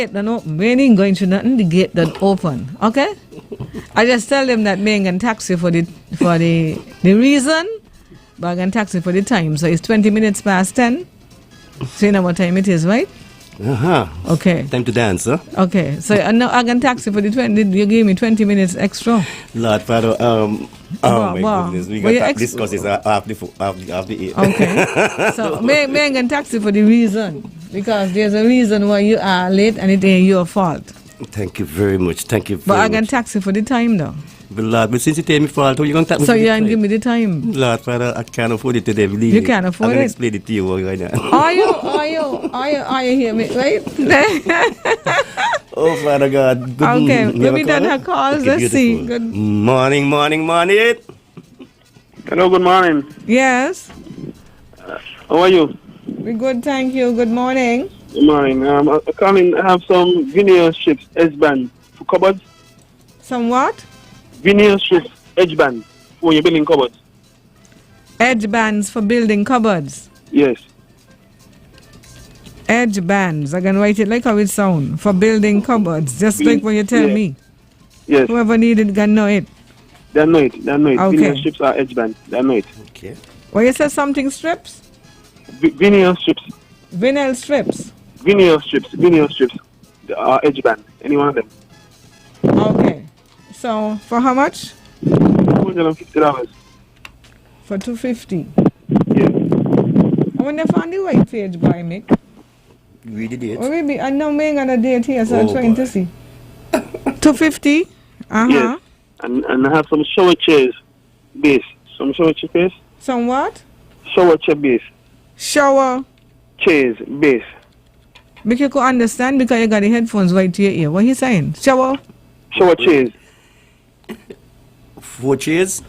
gate done open. We ain't going to nothing. The gate done open. Okay? I just tell them that me can taxi for the reason, but I can taxi for the time. So it's 20 minutes past 10. So you know what time it is, right? Okay. Time to dance, huh? Okay. So I can taxi for the 20. You give me 20 minutes extra. Lord Father, my goodness, we got to discuss this after the 8. Okay. So me can taxi for the reason, because there's a reason why you are late and it ain't your fault. Thank you very much. But I can taxi for the time though. But Lord, but since you tell me fault, how you going to taxi? So you can give me the time. Lord Father, I can't afford it today. Believe you me. Can't afford I it. can explain it to you right now. Are you hear me, right? Oh, Father God. Good okay, let me done her calls. Okay, let's beautiful. see. Good morning. Hello, good morning. Yes. How are you? We're good, thank you. Good morning. Good morning. I'm calling. I have some vinyl strips, edge band for cupboards. Some what? Vinyl strips, edge band for your building cupboards. Edge bands for building cupboards. Yes. Edge bands. I can write it like how it sound. For building cupboards. Just like when you tell me. Yes. Whoever needed can know it. They know it. Okay. Vinyl strips are edge bands. They know it. Okay. Well, you said something strips? Vinyl strips. Vinyl strips. Vinyl strips. They are edge band. Any one of them. Okay. So, for how much? $250. For $250. Yes. I wonder if on the right page by me. Read the date. Or maybe I know me on a date here, so I'm trying to see. 250. Yes. And I have some shower chairs base. Some shower chair base. Some what? Shower chair base. Shower chairs base. Because you could understand because you got the headphones right to your ear. What he saying? Shower chairs. 4 chairs?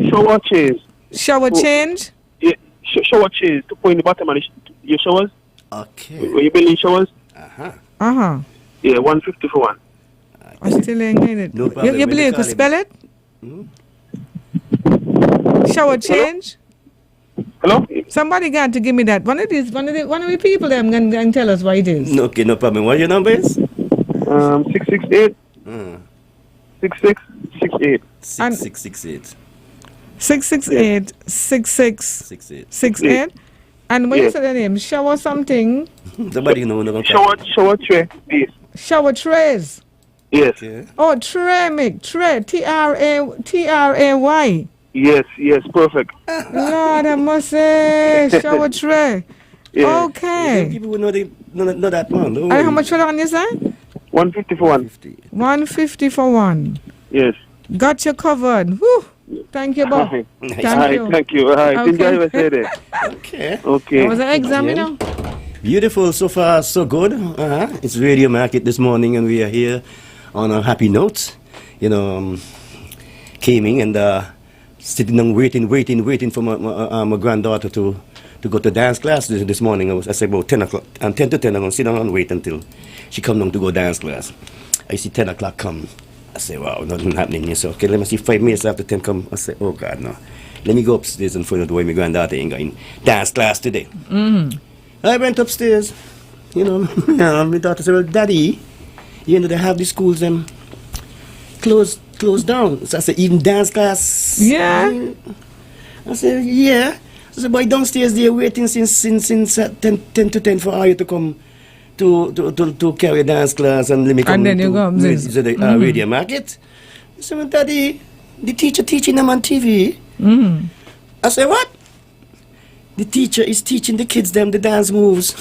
Shower chairs. Shower change? Yeah, shower chairs to put in the bottom of your showers. Okay. When you're building showers. Yeah, $150 for one. I still ain't getting it. No problem. You believe you could spell it? Shower change? Hello? Somebody got to give me that. One of the people them can tell us what it is. Okay, no problem. What your number is? 668 6668. 6668. 668 6668. And when you said the name, shower something. Somebody know. Shower tray base. Shower trays. Yes. Okay. Oh, tray, make tray. Tray. Yes, perfect. Lord, I must say, shower tray. Yeah. Okay. People would know that one. And how much for that one you say? $150 for one. $150 for one. Yes. Got you covered. Whew. Thank you, Bob. Thank you. All right. Enjoy your day. Okay. It was an exam, you know. Beautiful. So far, so good. It's Radio Market this morning, and we are here on a happy note. Came in and sitting and waiting for my granddaughter to go to dance class this morning. I said about 10 o'clock. And 10 to 10, I'm going to sit down and wait until she come down to go dance class. I see 10 o'clock come. I say, wow, nothing happening here. So, okay, let me see 5 minutes after 10 come. I say, oh, God, no. Let me go upstairs and find out why my granddaughter ain't going dance class today. I went upstairs. My daughter said, well, Daddy, they have the schools closed down. So I said, even dance class? Yeah. I said, yeah. I said, boy, downstairs they're waiting since 10 to 10 for you to come to carry a dance class and let me come. And then you go up to the Radio Market. I said, well, Daddy, the teacher teaching them on TV. I said, what? The teacher is teaching the kids them the dance moves.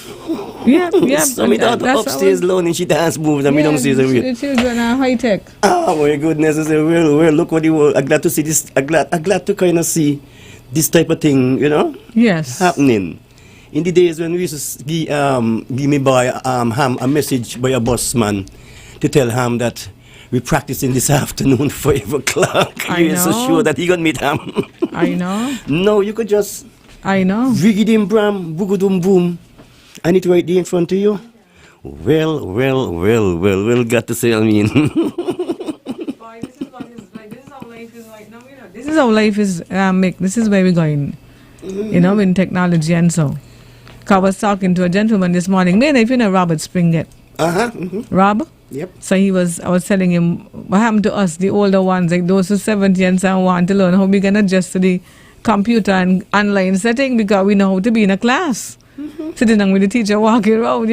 Yeah. So my daughter upstairs learning she dance moves and we don't see the children are high tech. Oh my goodness! I said, well, look what the world. I'm glad to see this. I'm glad to kind of see this type of thing, Yes. happening. In the days when we used to give me boy a message by a busman to tell him that we're practicing this afternoon 5 o'clock. You're so sure that he gonna meet him. I know. No, you could just. I know. Vigidim bram, boogudum boom, and it right there in front of you. Well, got to say, I mean. Boy, this is how life is right now. This is how life is, Mick. This is where we're going, in technology and so. I was talking to a gentleman this morning. Man, if you know Robert Springett. Rob? Yep. So I was telling him, what happened to us, the older ones, like those who 70 and so want to learn how we can adjust to the computer and online setting because we know how to be in a class. Sitting down with the teacher walking around,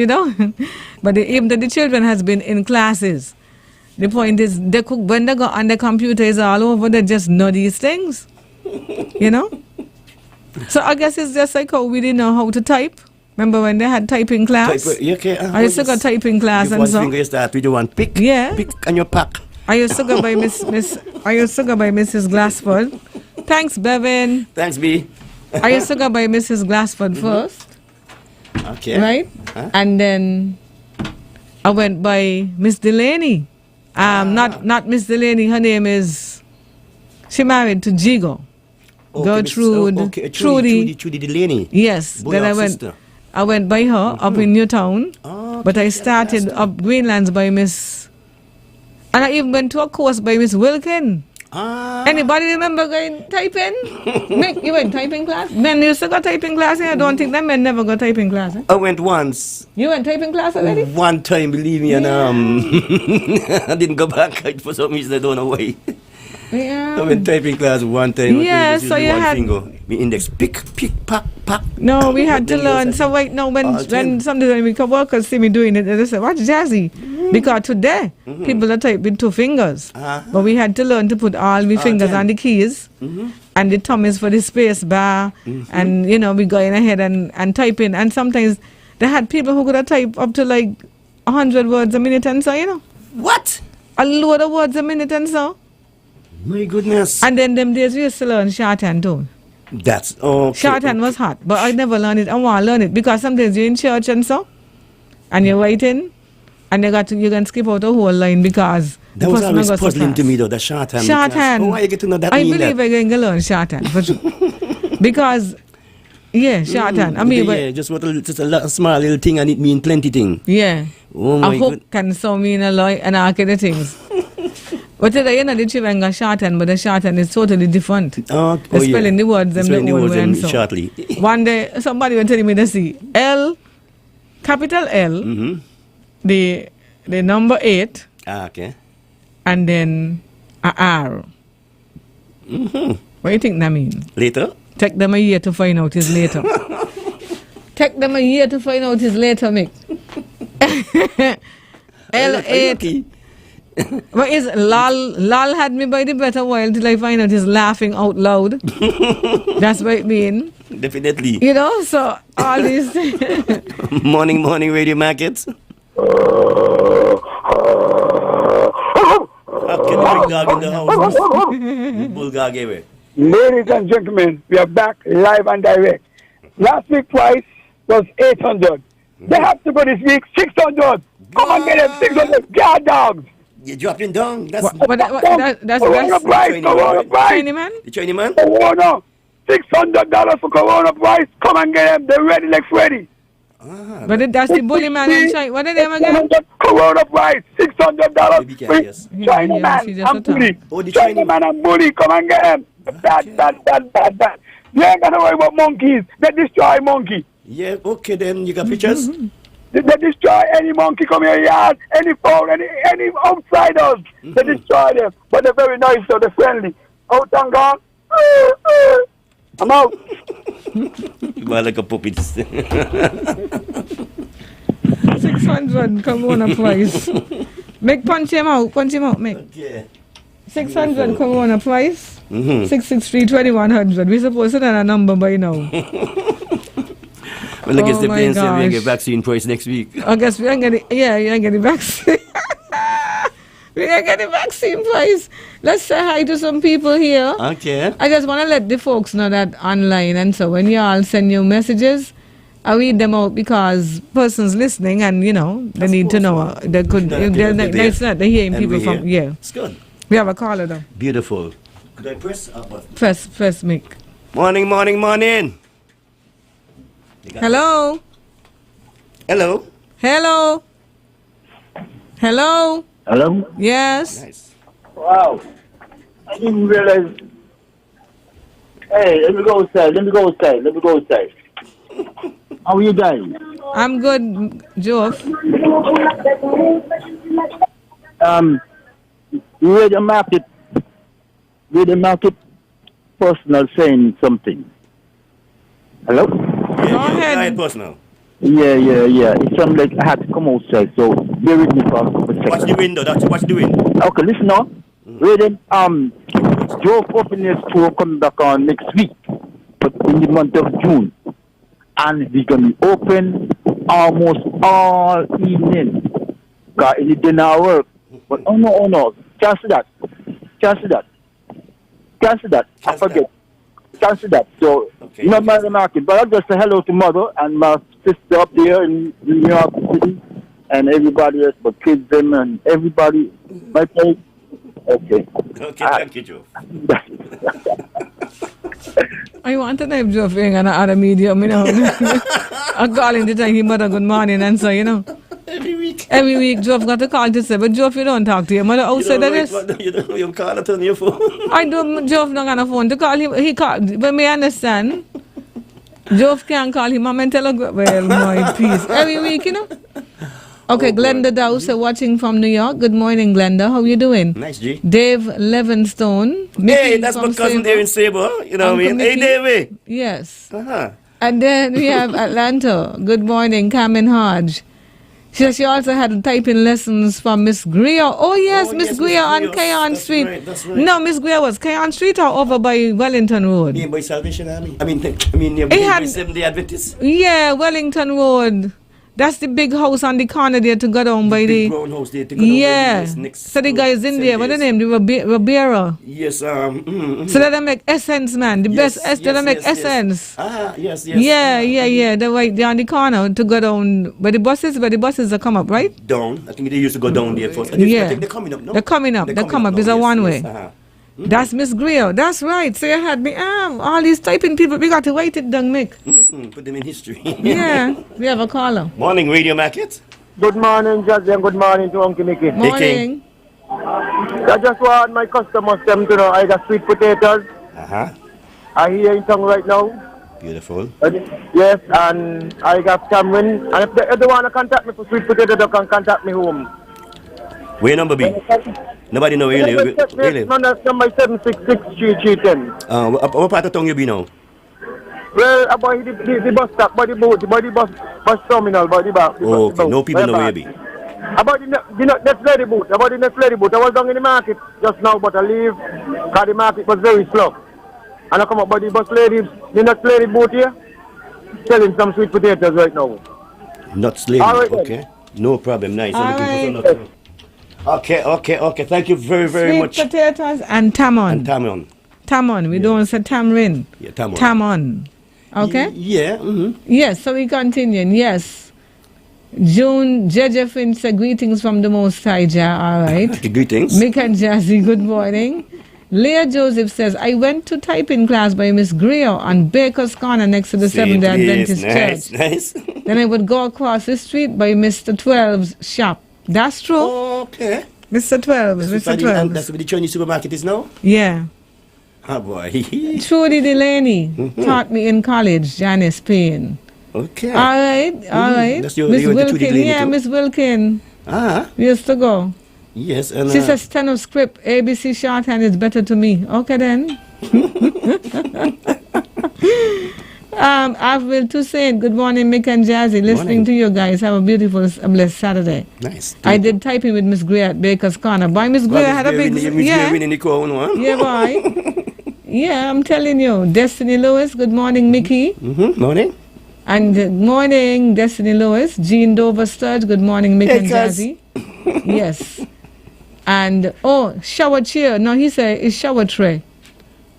But even though the children has been in classes, the point is when they go on the computer is all over, they just know these things. So I guess it's just like how we didn't know how to type. Remember when they had typing class? I used to go typing class and one so. finger you start with the one pick. Yeah. Pick and you pack. I used to go by Mrs. Glassford. Thanks, Bevan. Thanks, B. I used to go by Mrs. Glassford first. Okay. Right? Huh? And then I went by Miss Delaney. Not Miss Delaney. Her name is. She married to Jigo. Gertrude. Trudy Delaney. Yes. Boy then or sister. I went by her up in Newtown. But I started up Greenlands by Miss. And I even went to a course by Miss Wilkin. Anybody remember going typing? Mick, you went typing class? Men used to go typing class. I don't think that men never go typing class. I went once. You went typing class already? One time, believe me, and I didn't go back for some reason. I don't know why. Yeah. I went typing class one time. Yeah, so you had finger. Me index pick, pack. No, we had to learn. So right now, when sometimes when we co-workers see me doing it, they say, "What's jazzy?" Because today people are typing with 2 fingers, but we had to learn to put all the fingers on the keys and the thumb is for the space bar, and we going ahead and typing. And sometimes they had people who could type up to like 100 words a minute, and so What? a load of words a minute, and so. My goodness. And then them days we used to learn shorthand too. That's okay. Shorthand was hot, but I never learned it. I want to learn it because sometimes you're in church and so, and you're waiting, and you can skip out a whole line because that was always puzzling to me though. The shorthand. Shorthand. Why you get to know that? I believe I'm going to learn shorthand because shorthand. I mean, just a small little thing and it mean plenty thing. Yeah. Oh my a hook can so mean a lot and all kind of things. But today, the children got shorthand, but the shorthand is totally different. Spelling the words and the old way and so. Shortly. One day, somebody was telling me to see L, capital L, the number 8, okay, and then a R. What do you think that means? Later? Take them a year to find out is later. Take them a year to find out is later, Mick. L8. What is lol? Lol had me by the better while till I find out he's laughing out loud. That's what it means. Definitely. So all these morning radio markets. Can you bring dog in the house? Bull dog away. Ladies and gentlemen, we are back live and direct. Last week's price was 800. They have to go this week 600. Come on, get them 600 guard dogs. You're dropping down. That's Corona price. Chinese man. The Chinese man. Corona, $600 for Corona price. Come and get them. They're ready, like ready. But that's the bully man in China. What are they again? Corona price, $600. China man and bully. China man and bully. Come and get them. That. You ain't gonna worry about monkeys. They destroy monkey. Yeah. Okay, then you got pictures. They destroy any monkey come in your yard, any phone, any outsiders. They destroy them. But they're very nice, so they're friendly. Out and gone. I'm out. You are like a puppet. 600, come on a price. Make punch him out, make. Okay. 600, come on a price. 663, 2100. We're supposed to have a number by now. Well, I guess the plane said we'll get vaccine price next week. I guess we ain't getting, you ain't getting vaccine. We ain't getting vaccine price. Let's say hi to some people here. Okay. I just want to let the folks know that online, and so when you all send you messages, I read them out because persons listening and, they need to know. They could, they're hearing people from, It's good. We have a caller though. Beautiful. Could I press? Press, Mick. Morning. Hello. Hello? Yes. Nice. Wow. I didn't realize. Hey, let me go outside. How are you guys? I'm good, Jove. Radio market personal saying something. Hello? Go ahead. Personal. Yeah. It sounds like I had to come outside, so bear with me for a couple seconds. Watch the window, doctor. Watch the window. Okay, listen now. Radio, Joe opening his store coming back on next week, but in the month of June. And we're going to be open almost all evening. Got any dinner work. But oh no. Cancel that. I forget. Cancel that. So, okay, you know my remarking. But I'll just say hello to mother and my sister up there in New York City and everybody else, but kids them and everybody. My place. Okay. Thank you, Joe. I want to know if Joe being an other medium, you know. I'm calling to tell him mother good morning and so, you know. Every week, Joe got to call to say, but Joe, if you don't talk to your mother outside of this. You don't know you call it on your phone. I do, Joe not got a phone to call him. He called, but me understand. Joe can't call him mom and tell her, well, my peace. Every week, you know. Okay, Glenda Dowse watching from New York. Good morning, Glenda. How you doing? Nice, G. Dave Levinstone. Hey, that's my cousin there in Sable. You know what I mean? Hey, Davey. Yes. Uh-huh. And then we have Atlanta. Good morning, Carmen Hodge. She also had typing lessons from Miss Greer. Oh, yes, Miss Greer on Kayon Street. Right, that's right. No, Miss Greer was Kayon Street or over by Wellington Road? Yeah, by Salvation Army. I mean, by 7-day Adventist. Yeah, Wellington Road. That's the big house on the corner there to go down by the... big brown house there to go down by the next... So the guys in there, what the name? The Ribeiro. Yes, So they make essence, man. The best they make essence. Ah, yes. Yeah. They're right there on the corner to go down by the buses that come up, right? Down. I think they used to go down there first. I think they're coming up, no? They're coming up. They come up. It's a one-way. Yes, That's Miss Greer. That's right. So you had me, all these typing people. We got to write it down, Mick. Put them in history. Yeah. We have a caller. Morning, Radio Market. Good morning, Judge, and good morning to Uncle Mickey. Morning. I just want my customers them to know I got sweet potatoes. Uh-huh. I hear in tongue right now. Beautiful. Yes, and I got Cameron. And if they want to contact me for sweet potato, they can contact me home. Where number be? Nobody know really. Number 766-3310. What part of town you be now? Well, about the bus stop, by the boat, by the bus terminal, by the back. Okay, no people know where you be. About the next lady boat, I was down in the market just now, but I leave because the market was very slow. And I come up by the bus lady, the next lady boat here, selling some sweet potatoes right now. Nuts lady, right, okay. No problem, nice. All right. Okay. Thank you very much. Sweet potatoes and tamon. Tamon. We don't say tamrin. Yeah, tamon. Tamon. Okay? Yeah. Mm-hmm. Yes, so we continue. Yes. June, Jeje Finn said greetings from the Most High Jah. All right. Greetings. Mick and Jazzy, good morning. Leah Joseph says, I went to typing class by Miss Greer on Baker's Corner next to the Seventh-day Adventist Church. Nice. Then I would go across the street by Mr. 12's shop. That's true. Okay. Mr. 12. Mr. 12. That's where the Chinese supermarket is now? Yeah. Oh, boy. Trudy Delaney taught me in college, Janice Payne. Okay. All right. That's your, Miss Wilkin, Wilkin, Miss Wilkin. We used to go. Yes. And, she says steno-script, ABC shorthand is better to me. Okay then. Avril Toussaint, good morning, Mick and Jazzy. Listening to you guys. Have a beautiful, blessed Saturday. Nice. I did typing with Miss Greer at Baker's Corner. Boy, Miss Greer had a big... Yeah, boy. Yeah, I'm telling you. Destiny Lewis, good morning, Mickey. Morning. And good morning, Destiny Lewis. Jean Dover Sturge, good morning, Mick and Jazzy. Yes. And, shower chair. No, he said it's shower tray.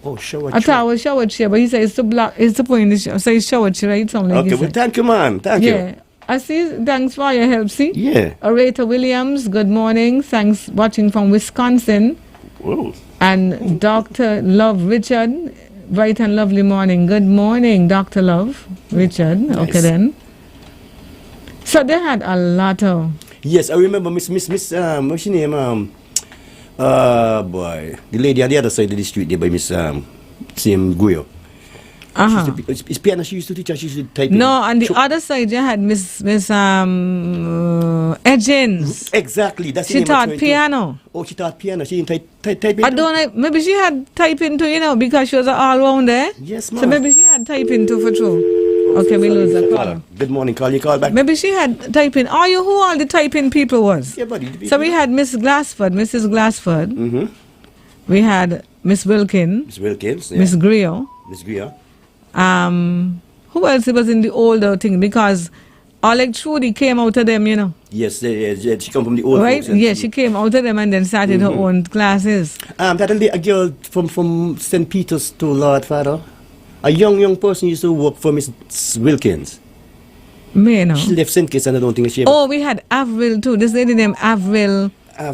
Oh, shower chair. I thought it was shower chair, but he said it's to block, it's to put in the shower. So it's shower chair, right? Something like okay, well, thank you, man. Thank you. Yeah. I see. Thanks for your help, see? Yeah. Areta Williams, good morning. Thanks watching from Wisconsin. Whoa. And Dr. Love Richard, bright and lovely morning. Good morning, Dr. Love Richard. Nice. Okay, then. So they had a lot of... Yes, I remember what's her name? Boy. The lady on the other side of the street there by Miss Sam Guyo. It's piano she used to teach, and she used to type. No, on the other side you had Miss Edgins. Exactly. That's She taught piano. Oh, she taught piano. She didn't type. I don't know. Maybe she had typing too, because she was an all-rounder. Yes, ma'am. So maybe she had typing too for true. Okay, we lose the call. Good morning, call. You call back. Maybe she had typing. Who all the typing people was? Yeah, buddy. So we had Mrs. Glassford. Mm-hmm. We had Miss Wilkins. Miss Wilkins. Yeah. Miss Griot. Miss Griot. Who else was in the older thing? Because Oleg Trudy came out of them, Yes, she come from the old right? folks, Yeah, she came out of them and then started her own classes. That'll be a girl from St. Peter's to Lord Father. A young person used to work for Miss Wilkins. Me, no. She left St. Kitts and I don't think she ever... Oh, we had Avril too. This lady named Avril. I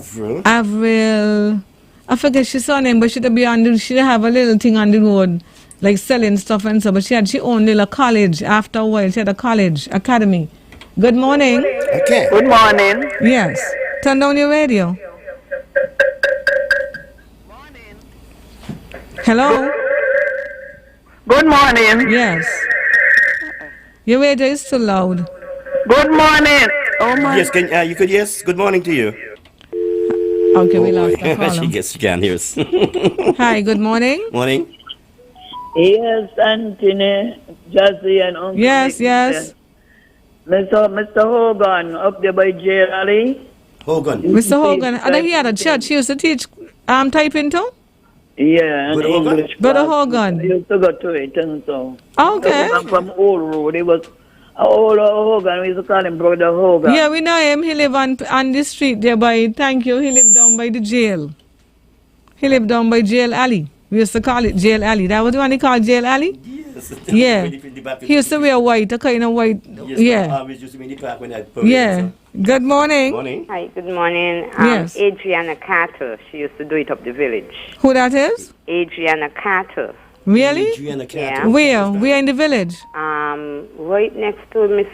forget she's surname, but she'd be she'd have a little thing on the road, like selling stuff and so. But she owned a college. After a while, she had a college academy. Good morning. Okay. Good morning. Yes. Turn down your radio. Morning. Hello. Good morning. Yes. Your radio is too loud. Good morning. Oh my. Yes, you could, yes. Good morning to you. Okay, we lost the caller. she can hear us. Hi, good morning. Morning. Yes, Anthony, Jazzy, and Uncle. Yes, yes. Mr. Hogan, up there by J. Ali. Hogan. Mr. Hogan, I know he had a church. He used to teach typing too? Yeah, and English. Brother Hogan. I used to go to it and so. Okay. I'm from Old Road. It was old Hogan. We used to call him Brother Hogan. Yeah, we know him. He live on the street there by, thank you, he lived down by the jail. He lived down by Jail Alley. We used to call it Jail Alley. That was the one he called Jail Alley? Yes. Yeah. He used to wear white, a kind of white. Yes, yeah. I always used to be in the park when I had parade, Yeah. so. Good morning. Morning. Hi, good morning. Yes. Adriana Carter. She used to do it up the village. Who that is? Adriana Carter. Really? Adriana Carter. Yeah. Where in the village? Right next to Miss.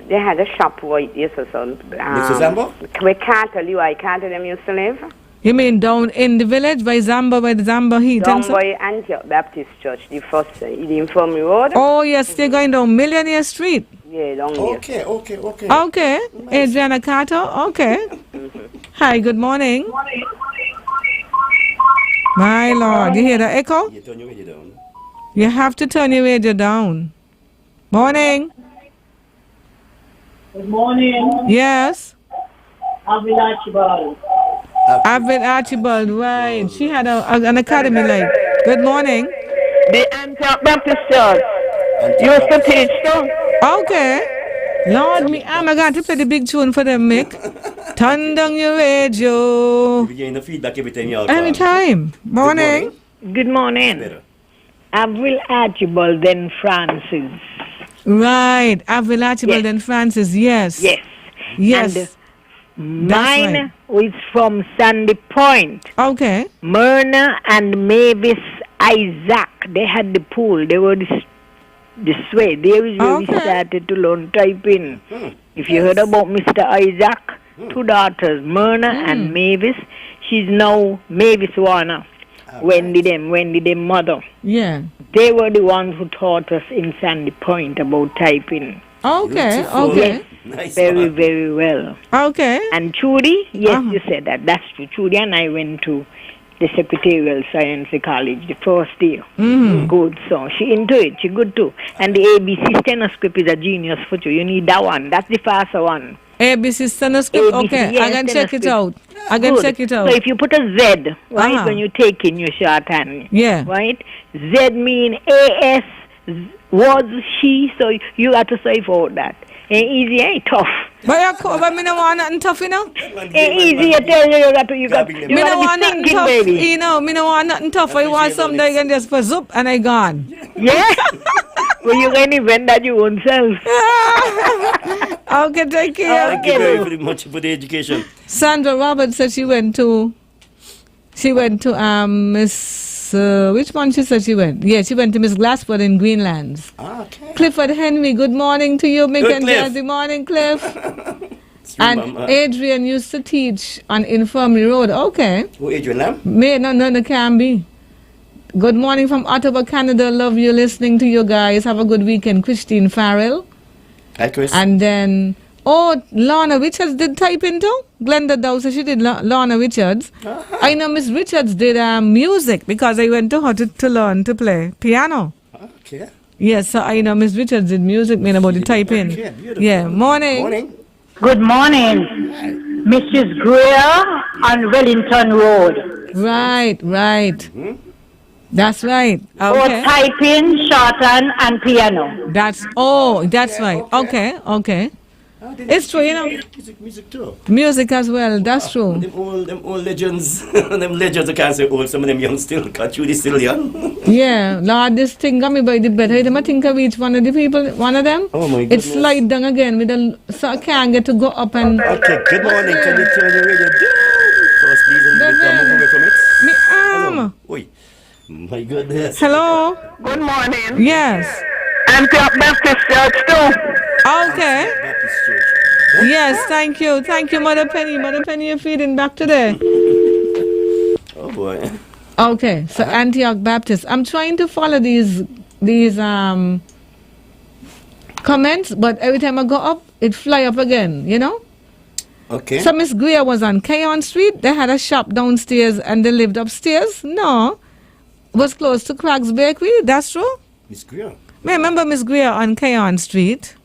They had a shop right, yes or so. Next to Zambo? Where Carter, Levi Carter, them used to live. You mean down in the village by the Zamba Heat? Down and so? by Antioch Baptist Church, the first, the Infirmary Road. Oh, yes, they're going down Millionaire Street. Yeah, down there. Okay. Okay. Adriana Carter, okay. Hi, good morning. My Lord, you hear the echo? You turn your radio down. You have to turn your radio down. Morning. Good morning. Yes. Avril Archibald. Avril Archibald, right. She had an academy like. Good morning. The Antioch Baptist Church. Used to teach too. Okay. Lord, I'm going to play the big tune for them, Mick. Turn down your radio. We're getting the feedback every time you all call. Anytime. Morning. Good morning. Better. Avril Archibald, then Francis. Right. Avril Archibald Yes. and Francis, yes. Yes. Yes. And That's mine was from Sandy Point. Okay. Myrna and Mavis Isaac. They had the pool. They were this way. There is where we Okay. started to learn typing. If you heard about Mr. Isaac, two daughters, Myrna and Mavis. She's now Mavis Warner. Wendy them mother. Yeah. They were the ones who taught us in Sandy Point about typing. Okay. Beautiful. Okay. Nice. Very, one. very well. Okay. And Trudy, yes, Uh-huh. you said that. That's true. Trudy and I went to the Secretarial Science College the first year. Good. So she into it. She good too. And the ABC stethoscope is a genius for you. You need that one. That's the faster one. ABC stethoscope. ABC, Okay. yes, I can check it out. stethoscope. I can Good. check it out. So if you put a Z, right, Uh-huh. when you take in your shorthand, Yeah. right, Z mean AS was she, so you got to say for that. Ain't easy, ain't tough. But me no want nothing tough, Ain't easy, I tell you, you got to Me no want be nothing thinking, tough, baby. me no want nothing tough. I want something that I can just put zoop and I gone. Yeah? Well, you can invent that your own self. Okay, take care. Thank you very much for the education. Sandra Roberts said she went to Miss, which one she said she went? Yeah, she went to Miss Glassford in Greenlands. Okay. Clifford Henry, good morning to you. Mick Good, and Cliff. Jazzy, morning, Cliff. And Adrian used to teach on Infirmary Road. Okay. Who, Adrian Lamb? No, can be. Good morning from Ottawa, Canada. Love you listening to you guys. Have a good weekend. Christine Farrell. Hi, Chris. And then, Lorna Richards did type into. Glenda Dow said she did Lorna Richards. I know Miss Richards did music because I went to her to learn to play piano. Okay. Yes, so I know Miss Richards did music, mean about the type in. Yeah, morning. Morning. Good morning, Mrs. Greer on Wellington Road. Right. Mm-hmm. That's right. Both Okay. typing, shorthand, and piano. That's right. Okay. It's true, Music too. Music as well, that's true. Them old legends, them legends, I can't say old, some of them young still, can't you, they still young? Yeah, Lord, this thing got me by the bed. I think of each one of the people, one of them. Oh my It goodness. slide down again so I can't get to go up and... Okay, good morning, can you turn your radio down? First, please, and move away from it. Me Hello. Oi. My goodness. Hello? Good morning. Yes. Antioch Baptist Church too. Okay. Baptist Church. Yes, thank you, Mother Penny. Mother Penny, you're feeding back today. Oh boy. Okay, so Antioch Baptist. I'm trying to follow these comments, but every time I go up, it fly up again, Okay. So Miss Greer was on Keon Street. They had a shop downstairs and they lived upstairs. No, it was close to Craig's Bakery. That's true. Miss Greer. I remember Miss Greer on Keon Street.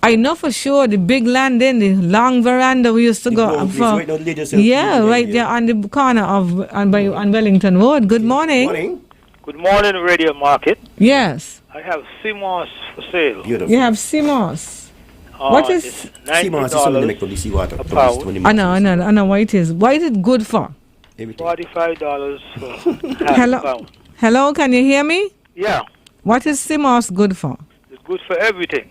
I know for sure the big land in the long veranda we used to go long up place, for. right now, the ladies' Yeah, house. right there on the corner of on Wellington Road. Good morning. Morning. Good morning, Radio Market. Yes, I have CMOS for sale. Beautiful. you have CMOS. What is it's Seamoss is something they $90 make from the seawater. a pound. I know what it is. What is it good for? Everything. $45 for half Hello? a pound. Hello, can you hear me? Yeah, What is CMOS good for? it's good for everything.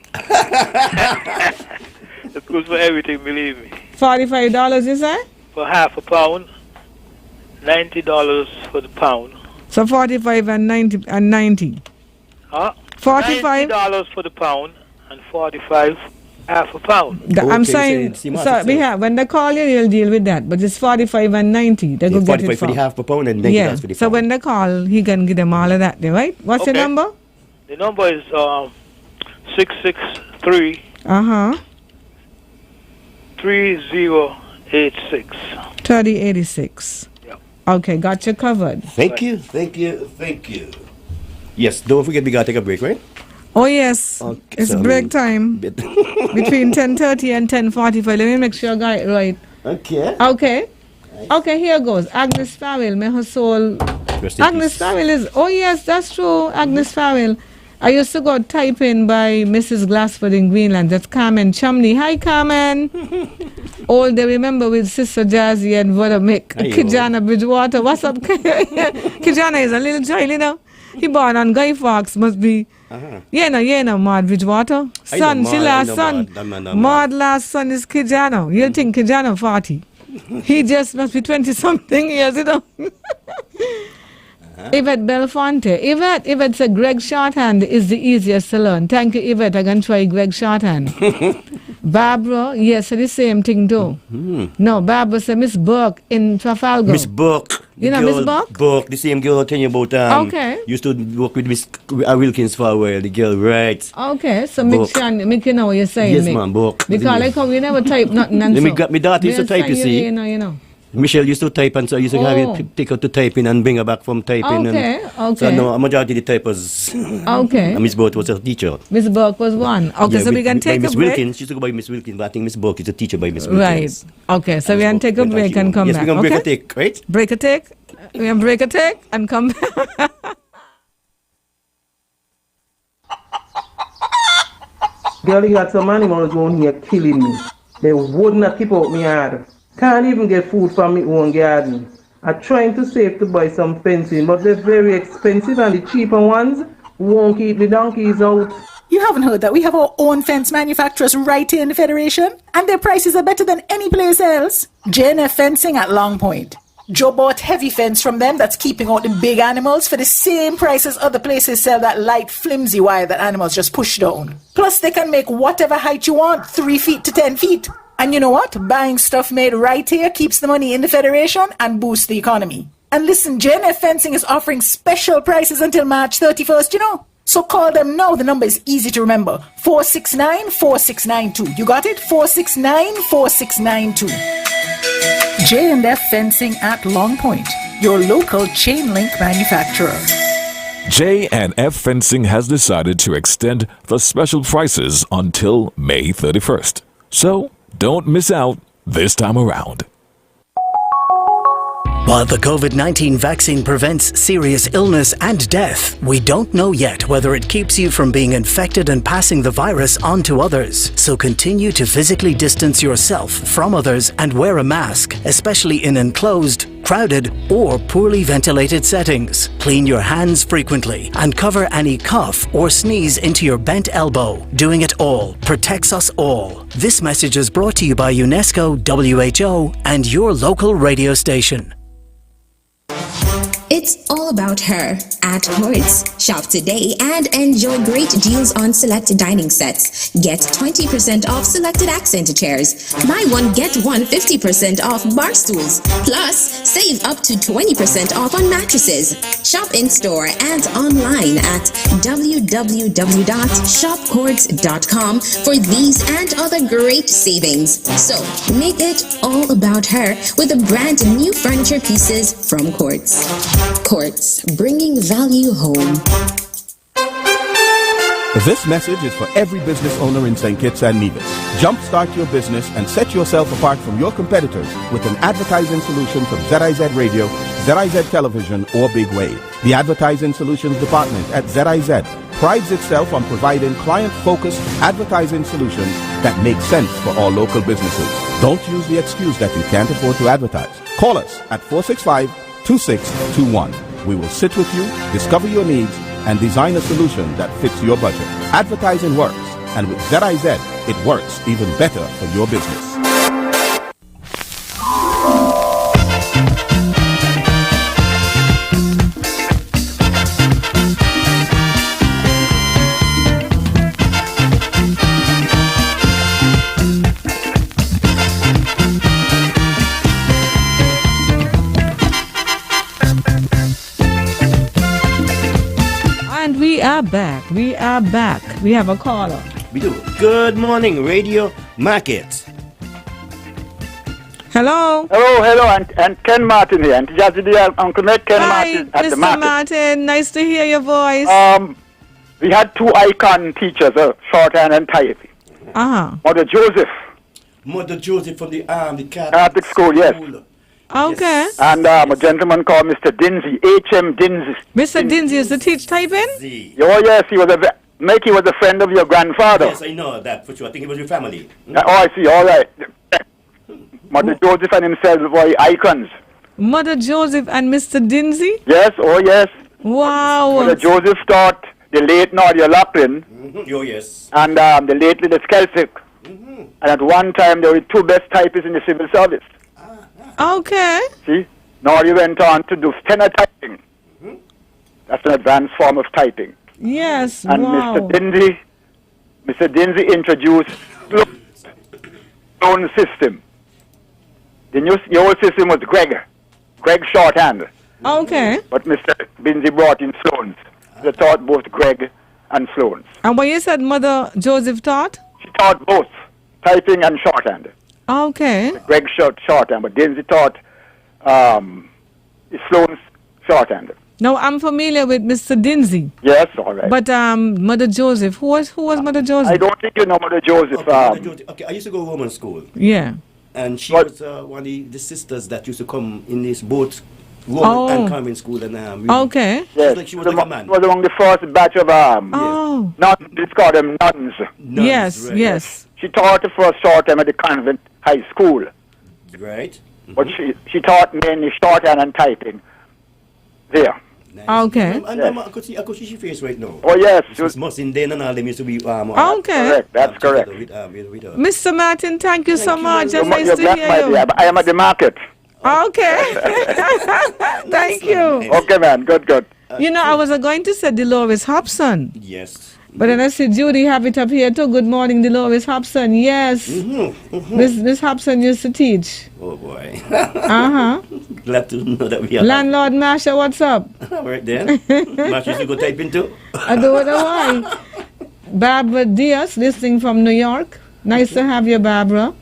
It's good for everything, believe me. $45, you say? For half a pound, $90 for the pound. So 45 and 90. Huh? 45. $90 for the pound and 45 half a pound. I'm Okay, saying, so it's CMOS so we itself. have, when they call you, you'll deal with that. But it's 45 and 90. They Yeah, go get 45 it for the half a pound and $90 Yeah. for the So pound. when they call, he can give them all of that, there, right? What's your Okay. number? The number is 663 Uh-huh. 3086. 3086. Yeah. Okay, got you covered. Thank you. Yes, don't forget we gotta take a break, right? Oh, yes. Okay, It's so, break time. Bit- Between 10:30 and 10:45. Let me make sure I got it right. Okay. Okay, here goes. Agnes Farrell, may her soul. Rest in Agnes peace. Farrell is, oh yes, that's true. Agnes Farrell. I used to go type in by Mrs. Glassford in Greenland. That's Carmen Chumney. Hi, Carmen. All they remember with Sister Jazzy and Brother Mick. Ayo. Kijana Bridgewater. What's up? Kijana is a little child, He born on Guy Fawkes, must be. Uh-huh. Maud Bridgewater. I Son, know she Maud, I last know son. Maud. That man, that Maud last son is Kijano. You think Kijano 40. He just must be 20-something years, Yvette Belfonte. Yvette said Greg Shorthand is the easiest to learn. Thank you, Yvette. I can try Greg Shorthand. Barbara, yes, the same thing too. No, Barbara said Miss Burke in Trafalgar. Miss Burke. You know Miss Burke? Burke, the same girl I tell you about. Okay. Used to work with Miss Wilkins for a while, the girl, right? Okay, so Burke. Mick, you know what you're saying, Yes, Mick. ma'am, Burke. Because like how we never type nothing and Let me so. got me daughter used to They'll type, you send see. You know. Michelle used to type, and so I used to have Oh. it take her to typing and bring her back from typing. Okay, and So okay. no, a majority of the typers. Okay. And Miss Burke was a teacher. Miss Burke was one. Okay, Yeah, so we can take by a Miss break. Wilkins. She used to go by Miss Wilkins, but I think Miss Burke is a teacher by Miss Right. Wilkins. Okay, so we can take a break and come yes, back. we're going to Okay? break a take, right? Break a take. We can break a take and come back. Girl, you got some animals down here killing me. They would not keep out my yard. Can't even get food from my own garden. I'm trying to save to buy some fencing, but they're very expensive and the cheaper ones won't keep the donkeys out. You haven't heard that we have our own fence manufacturers right here in the Federation, and their prices are better than any place else. JNF Fencing at Long Point. Joe bought heavy fence from them that's keeping out the big animals for the same price as other places sell that light, flimsy wire that animals just push down. Plus, they can make whatever height you want, 3 feet to 10 feet. And you know what? Buying stuff made right here keeps the money in the Federation and boosts the economy. And listen, JNF Fencing is offering special prices until March 31st, you know. So call them now. The number is easy to remember. 469-4692. You got it? 469-4692. J&F Fencing at Long Point, your local chain link manufacturer. J&F Fencing has decided to extend the special prices until May 31st. So don't miss out this time around. While the COVID-19 vaccine prevents serious illness and death, we don't know yet whether it keeps you from being infected and passing the virus on to others. So continue to physically distance yourself from others and wear a mask, especially in enclosed, crowded, or poorly ventilated settings. Clean your hands frequently and cover any cough or sneeze into your bent elbow. Doing it all protects us all. This message is brought to you by UNESCO, WHO, and your local radio station. It's all about her at Courts. Shop today and enjoy great deals on selected dining sets. Get 20% off selected accent chairs. Buy one, get one 50% off bar stools. Plus, save up to 20% off on mattresses. Shop in store and online at www.shopcourts.com for these and other great savings. So, make it all about her with the brand new furniture pieces from Courts. Courts, bringing value home. This message is for every business owner in St. Kitts and Nevis. Jumpstart your business and set yourself apart from your competitors with an advertising solution from ZIZ Radio, ZIZ Television, or Big Wave. The Advertising Solutions Department at ZIZ prides itself on providing client-focused advertising solutions that make sense for all local businesses. Don't use the excuse that you can't afford to advertise. Call us at 465-2621. We will sit with you, discover your needs, and design a solution that fits your budget. Advertising works, and with ZIZ, it works even better for your business. We are back. We have a caller. We do. Good morning, Radio Market. Hello. Hello, and Ken Martin here. And just the Uncle Matt, Ken Martin at Mr. the market. Martin, nice to hear your voice. We had two icon teachers, shorthand and typing. Mother Joseph. Mother Joseph from the Catholic school, yes. Okay. And a gentleman called Mr. Dinsey, H.M. Dinsey. Mr. Dinsey is to teach typing? Oh, yes, he was Mikey was a friend of your grandfather. Yes, I know that for sure. I think it was your family. Oh, I see, all right. Mother Joseph and himself were icons. Mother Joseph and Mr. Dinsey? Yes, oh, yes. Wow. Mother Joseph taught the late Nadia Lachlan. Oh, yes. And the late Little Skelsick. And at one time, there were two best typists in the civil service. Okay. See? Nadia went on to do stenotyping. That's an advanced form of typing. Yes, and wow. Mr. Dinsey introduced Sloan system. The old system was Greg shorthand. Okay. But Mr. Dinsey brought in Sloan's. They taught both Greg and Sloan's. And when you said Mother Joseph taught? She taught both typing and shorthand. Okay. Greg shorthand, but Dinsey taught Sloan's shorthand. Now, I'm familiar with Mr. Dinsey. Yes, all right. But Mother Joseph, who was Mother Joseph? I don't think you know Mother Joseph. Okay, I used to go to women's school. Yeah. And she was one of the sisters that used to come in this boat, and come in school. And okay. Yes. She was like a man. Was among the first batch of nuns. It's called them nuns. Yes, right, yes. She taught the first short time at the convent high school. Right. But she taught mainly shorthand and typing there. Nice. Okay. And I could see your face right now. Oh, yes. It's Muslim then and all them used to be... okay. That's correct. With Mr. Martin, thank you so much. And nice to hear you. I am at the market. Okay. Thank you. Okay, man. Good. You know, I was going to say Dolores Hobson. Yes. But then I see Judy have it up here too. Good morning, Dolores Hobson. Yes. Miss Hobson used to teach. Oh boy. Glad to know that we are. Landlord Masha, what's up? All right then. Masha used to go typing too. I don't know why. Barbara Diaz, listening from New York. Nice to have you, Barbara.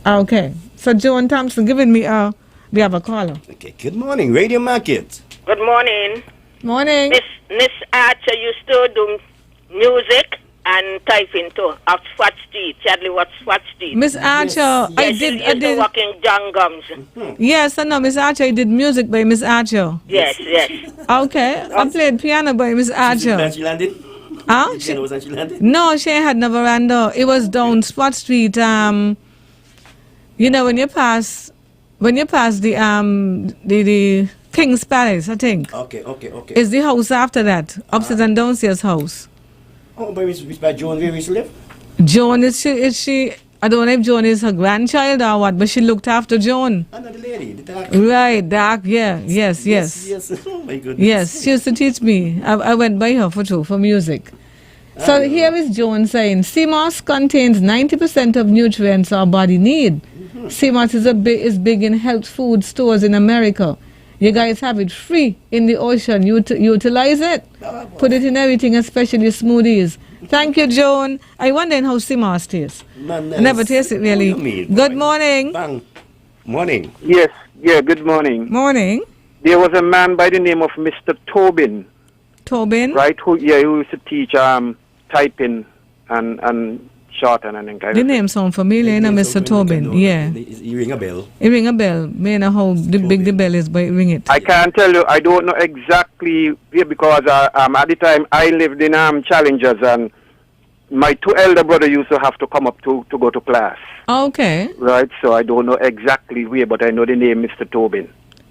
Okay. So Joan Thompson giving me we have a caller. Okay. Good morning, Radio Market. Good morning. Morning. Miss Archer used to do music and typing too. Oxford Street, Chadley Oxford Street. Miss Archer, I did work in John Gums. Yes, I know. Miss Archer, you did music by Miss Archer. Yes. Okay. I played piano by Miss Archer. She landed? Huh? She landed? No, she had no veranda. It was down Spot Street. When you pass the King's Palace, I think. Okay. It's the house after that, upstairs and downstairs house. Oh, but it's by Joan where we used to live? Joan, is she, I don't know if Joan is her grandchild or what, but she looked after Joan. Another lady, the dark. Right, dark, yeah, yes. Yes, oh my goodness. Yes, she used to teach me. I went by her for music. So here is Joan saying, sea moss contains 90% of nutrients our body need. Sea moss is big in health food stores in America. You guys have it free in the ocean. Utilize it. Put it in everything, especially smoothies. Thank you, Joan. I wonder how sea moss tastes. I never tasted it really. Good morning. Bang. Morning. Yes, good morning. Morning. There was a man by the name of Mr. Tobin. Tobin? Right, who used to teach typing and shorthand and kind of the name sound familiar, Mr. Tobin. Yeah. You ring a bell. It ring a bell. May know how big the bell is, but ring it. I can't tell you. I don't know exactly because at the time I lived in Challengers and my two elder brothers used to have to come up to go to class. Okay. Right, so I don't know exactly where, but I know the name Mr. Tobin.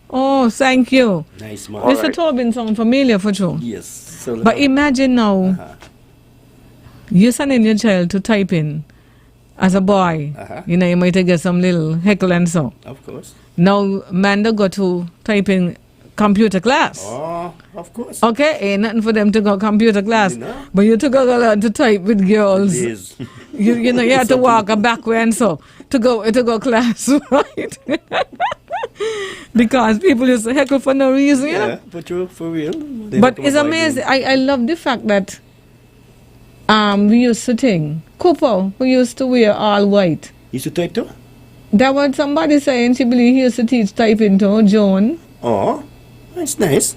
Oh, thank you. Nice man. Mr. Tobin sound familiar for you. Yes. So but imagine now, you sending your child to type in as a boy. You know, you might get some little heckle and so. Of course. Now, Manda go to type in computer class. Oh, of course. Okay, ain't nothing for them to go computer class. But you took a learn to type with girls. It is. You know, you had to walk a back way and so to go class, right? Because people used to heckle for no reason. Yeah, you know? but you're for real. But it's amazing. I love the fact that we used to think Cooper, who used to wear all white. Used to type too? That was somebody saying she believed he used to teach typing to Joan. Oh, that's nice.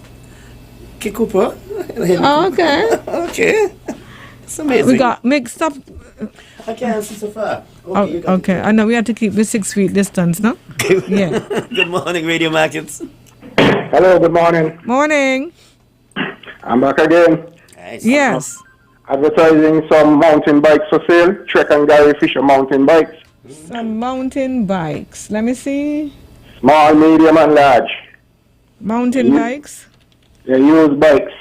Okay, Cooper. Oh, okay. Okay. It's amazing. We got mixed up. I can't see so far. Okay. I know we have to keep the 6 feet distance, no? Yeah. Good morning, Radio Markets. Hello, good morning. Morning. I'm back again. Nice. Yes. Advertising some mountain bikes for sale. Trek and Gary Fisher mountain bikes. Some mountain bikes. Let me see. Small, medium, and large. Mountain bikes? Yeah, used bikes.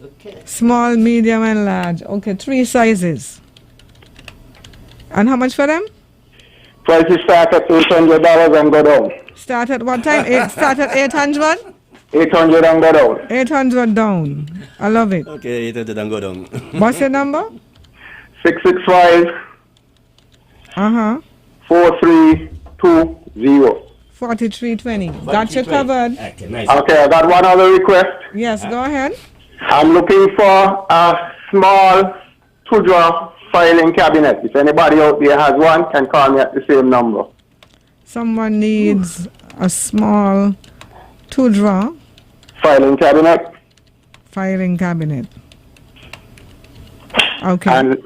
Okay. Small, medium, and large. Okay, 3 sizes. And how much for them? Prices start at $800 and go down. Start at what time? Start at 800? 800 and go down. 800 down. I love it. Okay, 800 and go down. What's your number? 665 4320. 4320. Got you covered. Okay, nice. Okay, I got one other request. Yes, go ahead. I'm looking for a small 2-drawer filing cabinet. If anybody out there has one, can call me at the same number. Someone needs a small 2-drawer filing cabinet. Okay. And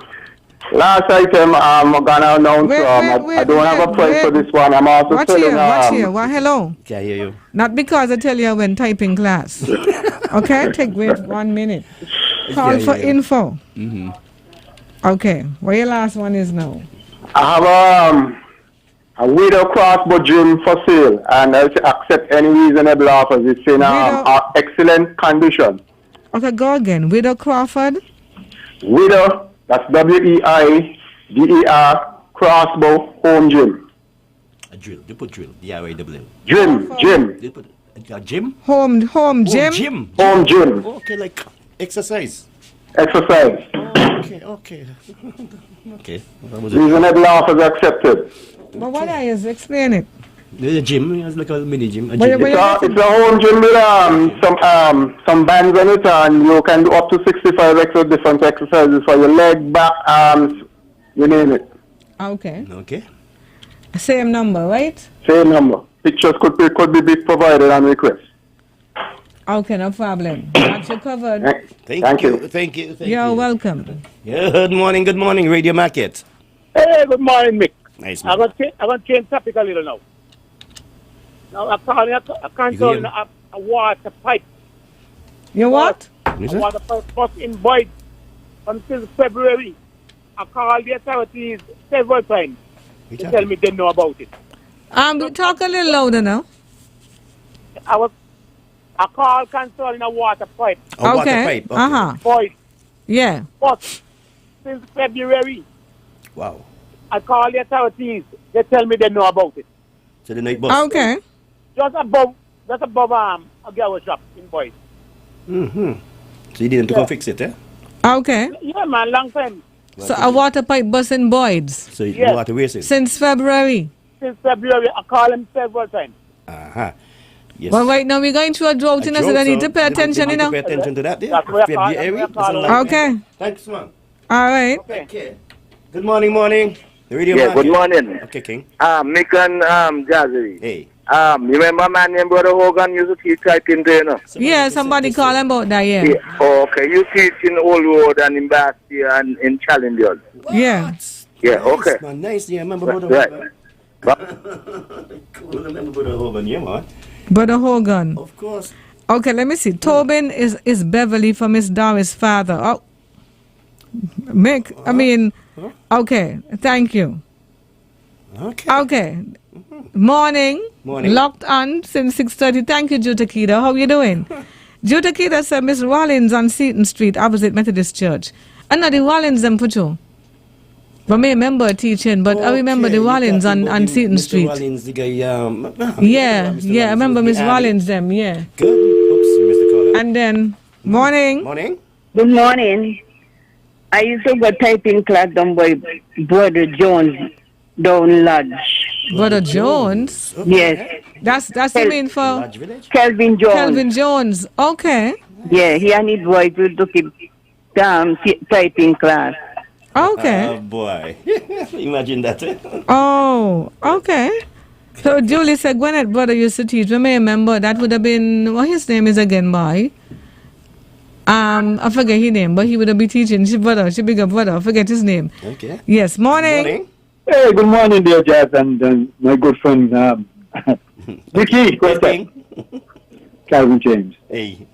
last item, I'm gonna announce. I don't have a price for this one. I'm also selling. Watch here. Well, hello. Can I hear you? Not because I tell you when typing class. Okay, wait 1 minute. Call for info. Mm-hmm. Okay, where your last one is now? I have a widow crossbow gym for sale, and I'll accept any reasonable offers. It's in excellent condition. Okay, go again. Widow Crawford? Widow, that's WEIDER, crossbow, home gym. A drill. They put drill. D-R-I-W. Gym. They put a gym? Home gym? Home gym. Okay, like exercise. Exercise. Okay. Reasonable offers accepted. But what are you? Explain it. There's a gym. It's like a mini gym. It's a home gym with some bands on it, and you can do up to 65 different exercises for your leg, back, arms, you name it. Okay. Same number, right? Same number. Pictures could be provided on request. Okay, no problem. Got you covered. Thank you. You're welcome. Good morning, Radio Market. Hey, good morning, Mick. Nice, man. I'm going to change topic a little now. Now, I can't tell a water pipe. You what? A water pipe bust in Boyd until February. I called the authorities several times. They tell me they know about it. Talk a little louder now. I called concerning a water pipe. Water pipe. Boyd. Yeah. But since February. Wow. I call the authorities. They tell me they know about it. So the night bus. Okay. Just above a girl shop in Boyd. So you didn't come fix it, eh? Okay. Yeah, man, long time. So a water pipe bus in Boyd's. So you water waste it? Since February. Since February, I call him several times. Yes. Well, right now we're going through a drought, so I need to pay attention, you know. Pay attention to that, yeah. That's where I call. Okay. Thanks, man. All right. Okay. Good morning. The Radio Market. Good morning. Okay, King. Mick and Jazzy. Hey. You remember a man named Brother Hogan used to teach typing there, no? Yeah, somebody call him about that, yeah. Oh, okay. You teach in Old Road and in Bastia and in Challengers. Yeah. Yeah, okay. Man, nice, yeah. Remember Brother Hogan? Cool, remember Brother Hogan, yeah, man. Brother Hogan. Of course. Okay, let me see. Tobin is Beverly for Miss Doris' father. Oh, Mick, okay, thank you. Okay. Morning. Locked on since 6:30. Thank you, Jutakita. How you doing? Jutakita said Miss Rollins on Seaton Street, opposite Methodist Church. I know the Rollins them put you. But I remember teaching, but I remember the Rollins on Seaton Street. Rollins, the guy, yeah, I remember Miss Rollins them, yeah. Good. Oops, you missed the caller. And then, morning. Good morning. I used to go typing class done by Brother Jones down Lodge. Brother Jones? Yes. That's you mean for? Kelvin Jones. Kelvin Jones, okay. Yeah, he and his boy will took him typing class. Okay. Oh, boy. Imagine that. Oh, okay. So Julie said Gwyneth brother used to teach. I may remember that would have been, what his name is again, boy? I forget his name, but he would have been teaching. She bigger brother. I forget his name. Okay. Yes, morning. Hey, good morning, dear Jazz, and my good friend, Vicky, Calvin James. Hey.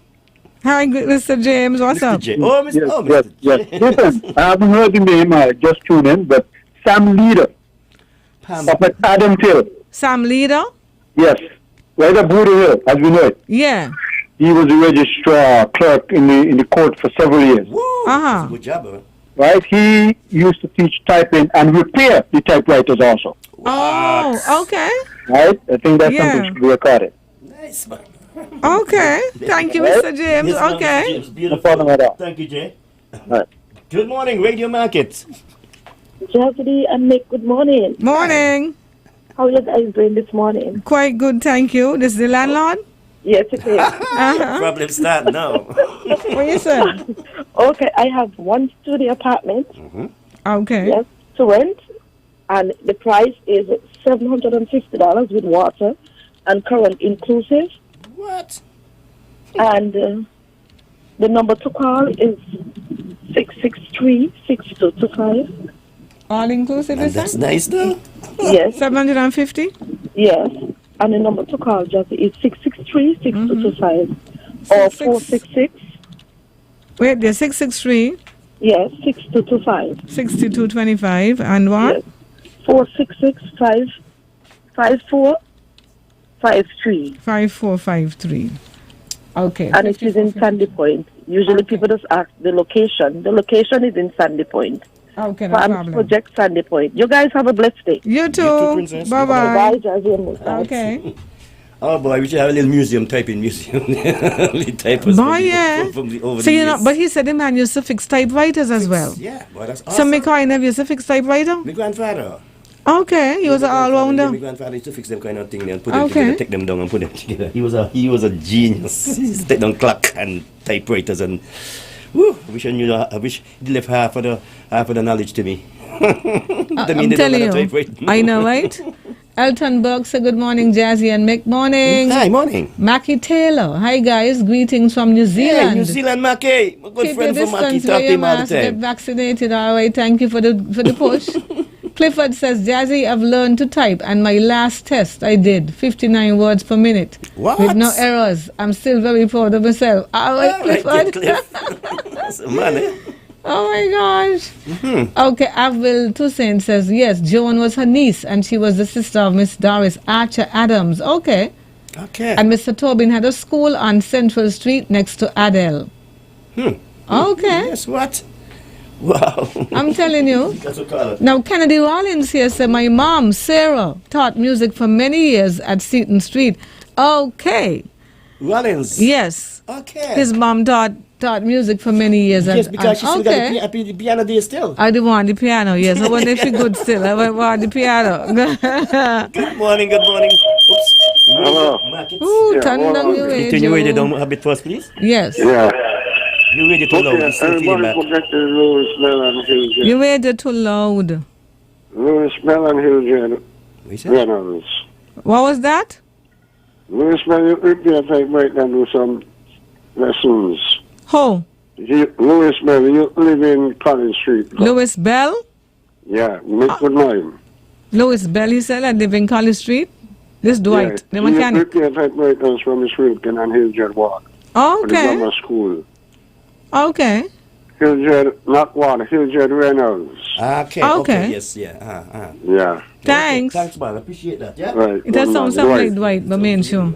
Hi, Mr. James. What's up? Oh, Mr. Yes. Listen, I haven't heard the name. I just tuned in, but Sam Leader of Adam Hill. Sam Leader? Yes. Right at Booty Hill, as we know it. Yeah. He was a registrar clerk in the court for several years. Uh-huh. Good job, bro. Right? He used to teach typing and repair the typewriters also. Oh, okay. Right? I think that's something should be recorded. Nice, man. Okay. Thank you, Mr. James. Yes, okay. James. No problem at all. Thank you, Jay. Right. Good morning, Radio Market. Jazzy and Mick, good morning. Morning. How are you guys doing this morning? Quite good, thank you. This is the landlord? Yes, it is. Problem start now. What you say? Okay, I have one studio apartment. Okay. Yes, to rent. And the price is $750 with water and current inclusive. What? And the number to call is 663-6225. All inclusive, is That's nice, though. Yes. 750? Yes. And the number to call just is 663-6225 or 466. Wait, there's 663. Yes, 6225. 6225 and what? Yes. 466-5453. 5453. Okay. And it is in Sandy Point. Usually people just ask the location. The location is in Sandy Point. Okay, no Farms problem. Project Sandy Point. You guys have a blessed day. You too. Bye-bye. Bye, Jazzy. Okay. Oh boy, we should have a little museum, typing museum. Typers boy, yeah. From the, over so the you know, years. but he said the man used to fix typewriters as well. Yeah, boy, that's awesome. So my kind of used to fix typewriter? My grandfather. Okay, he was an all-rounder. My grandfather used to fix them kind of thing and put them together, take them down and put them together. He was a genius. He used to take down clock and typewriters and whew, I wish he left half of the knowledge to me. I'm telling you, I know, right? Elton Burke said good morning, Jazzy and Mick. Morning. Hi, morning. Mackie Taylor. Hi, guys. Greetings from New Zealand. Hey, New Zealand, Mackie. My good Keep friend your from Mackie. distance, Talk wear to him your all the mask, time. get vaccinated. All right. Thank you for the push. Clifford says, Jazzy, I've learned to type, and my last test I did 59 words per minute. What? With no errors. I'm still very proud of myself. All right, Clifford. That's a man, eh? Oh my gosh. Okay, Avil Toussaint says, yes, Joan was her niece and she was the sister of Miss Doris Archer Adams. Okay. Okay. And Mr. Tobin had a school on Central Street next to Adele. Okay. Yes, what? Wow. I'm telling you. That's what call it. Now, Kennedy Rollins here said, my mom, Sarah, taught music for many years at Seaton Street. Okay. Rollins? Yes. Okay. His mom taught music for many years. Yes, because she still got the piano there still. I do want the piano, yes. I wonder if she good still. I want the piano. Good morning. Oops. Hello. Ooh, turn down your radio. Can you radio down a bit first, please? Yes. Yeah. You radio too loud. It's still feeding back. You radio too loud. Louis Mellon Hill Reynolds. What was that? Louis Mellon, you right now do some lessons. Who? Louis Bell, you live in Collins Street. Louis Bell? Yeah, make good name. Louis Bell, he said, I live in Collins Street? This Dwight, the mechanic. Yeah, right now from Miss Wilkin and Hilljet Walk. Okay. For the grammar school. Okay. Hilljet, not one, Hilljet Reynolds. Okay. Yes, yeah. Yeah. Thanks. Thanks, man. I appreciate that. Yeah. Right. It does sound something like Dwight, but me ain't sure.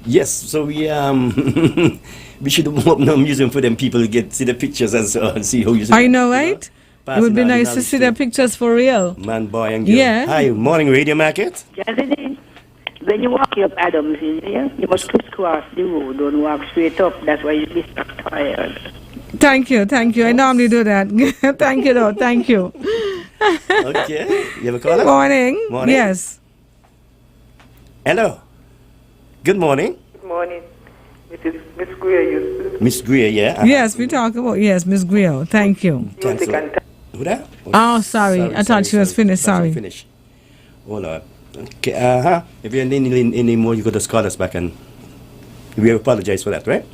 Yes, so we we should open a museum for them people to get see the pictures and so and see how you. I know, right? It would be nice to see the pictures for real. Man, boy, and girl. Yeah. Hi, morning, Radio Market. Jazzy, when you walk up Adams Hill, you must crisscross the road. Don't walk straight up. That's why you get stuck tired. Thank you. I normally do that. Thank you, though. Thank you. Okay. You have a caller? Morning. Yes. Hello. Good morning. Good morning. It is Miss Greer. Miss Greer, yeah? Yes, we talk about, Miss Greer. Thank you. Who that? Oh, sorry. I thought she was finished. Sorry. Finish. Hold on. Okay, if you need any more, you could just call us back and we apologize for that, right?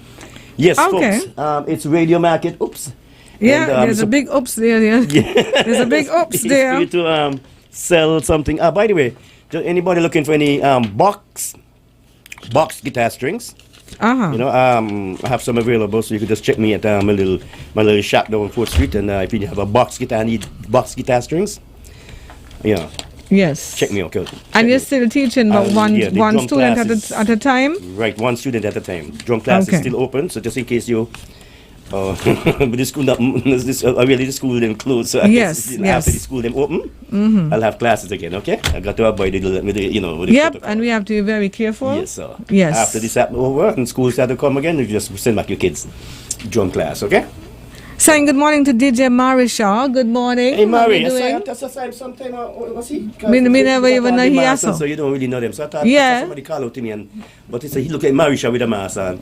Yes, okay. Folks. It's Radio Market. Oops. Yeah, and, there's a big oops there. Yeah. There's a big oops there. For you to sell something. By the way, anybody looking for any box guitar strings? You know, I have some available, so you can just check me at my little shop down on 4th Street, and if you have a box guitar, need box guitar strings, yes, check me out. And you're still teaching, but one student at a time? Right, one student at a time. Drum class is still open, so just in case you. But the school, the school didn't close, so after the school them open, I'll have classes again. Okay, I got to avoid with the yep, protocol. And we have to be very careful. Yes, sir. Yes. After this happened over and school started to come again, you just send back your kids drum class. Okay. Saying good morning to DJ Mari Shaw. Good morning. Hey Mari, that's a sign sometime. What's he? Me never even know he has. So you don't really know them. So I thought somebody call out to me but he look at Mari Shaw with a mask on.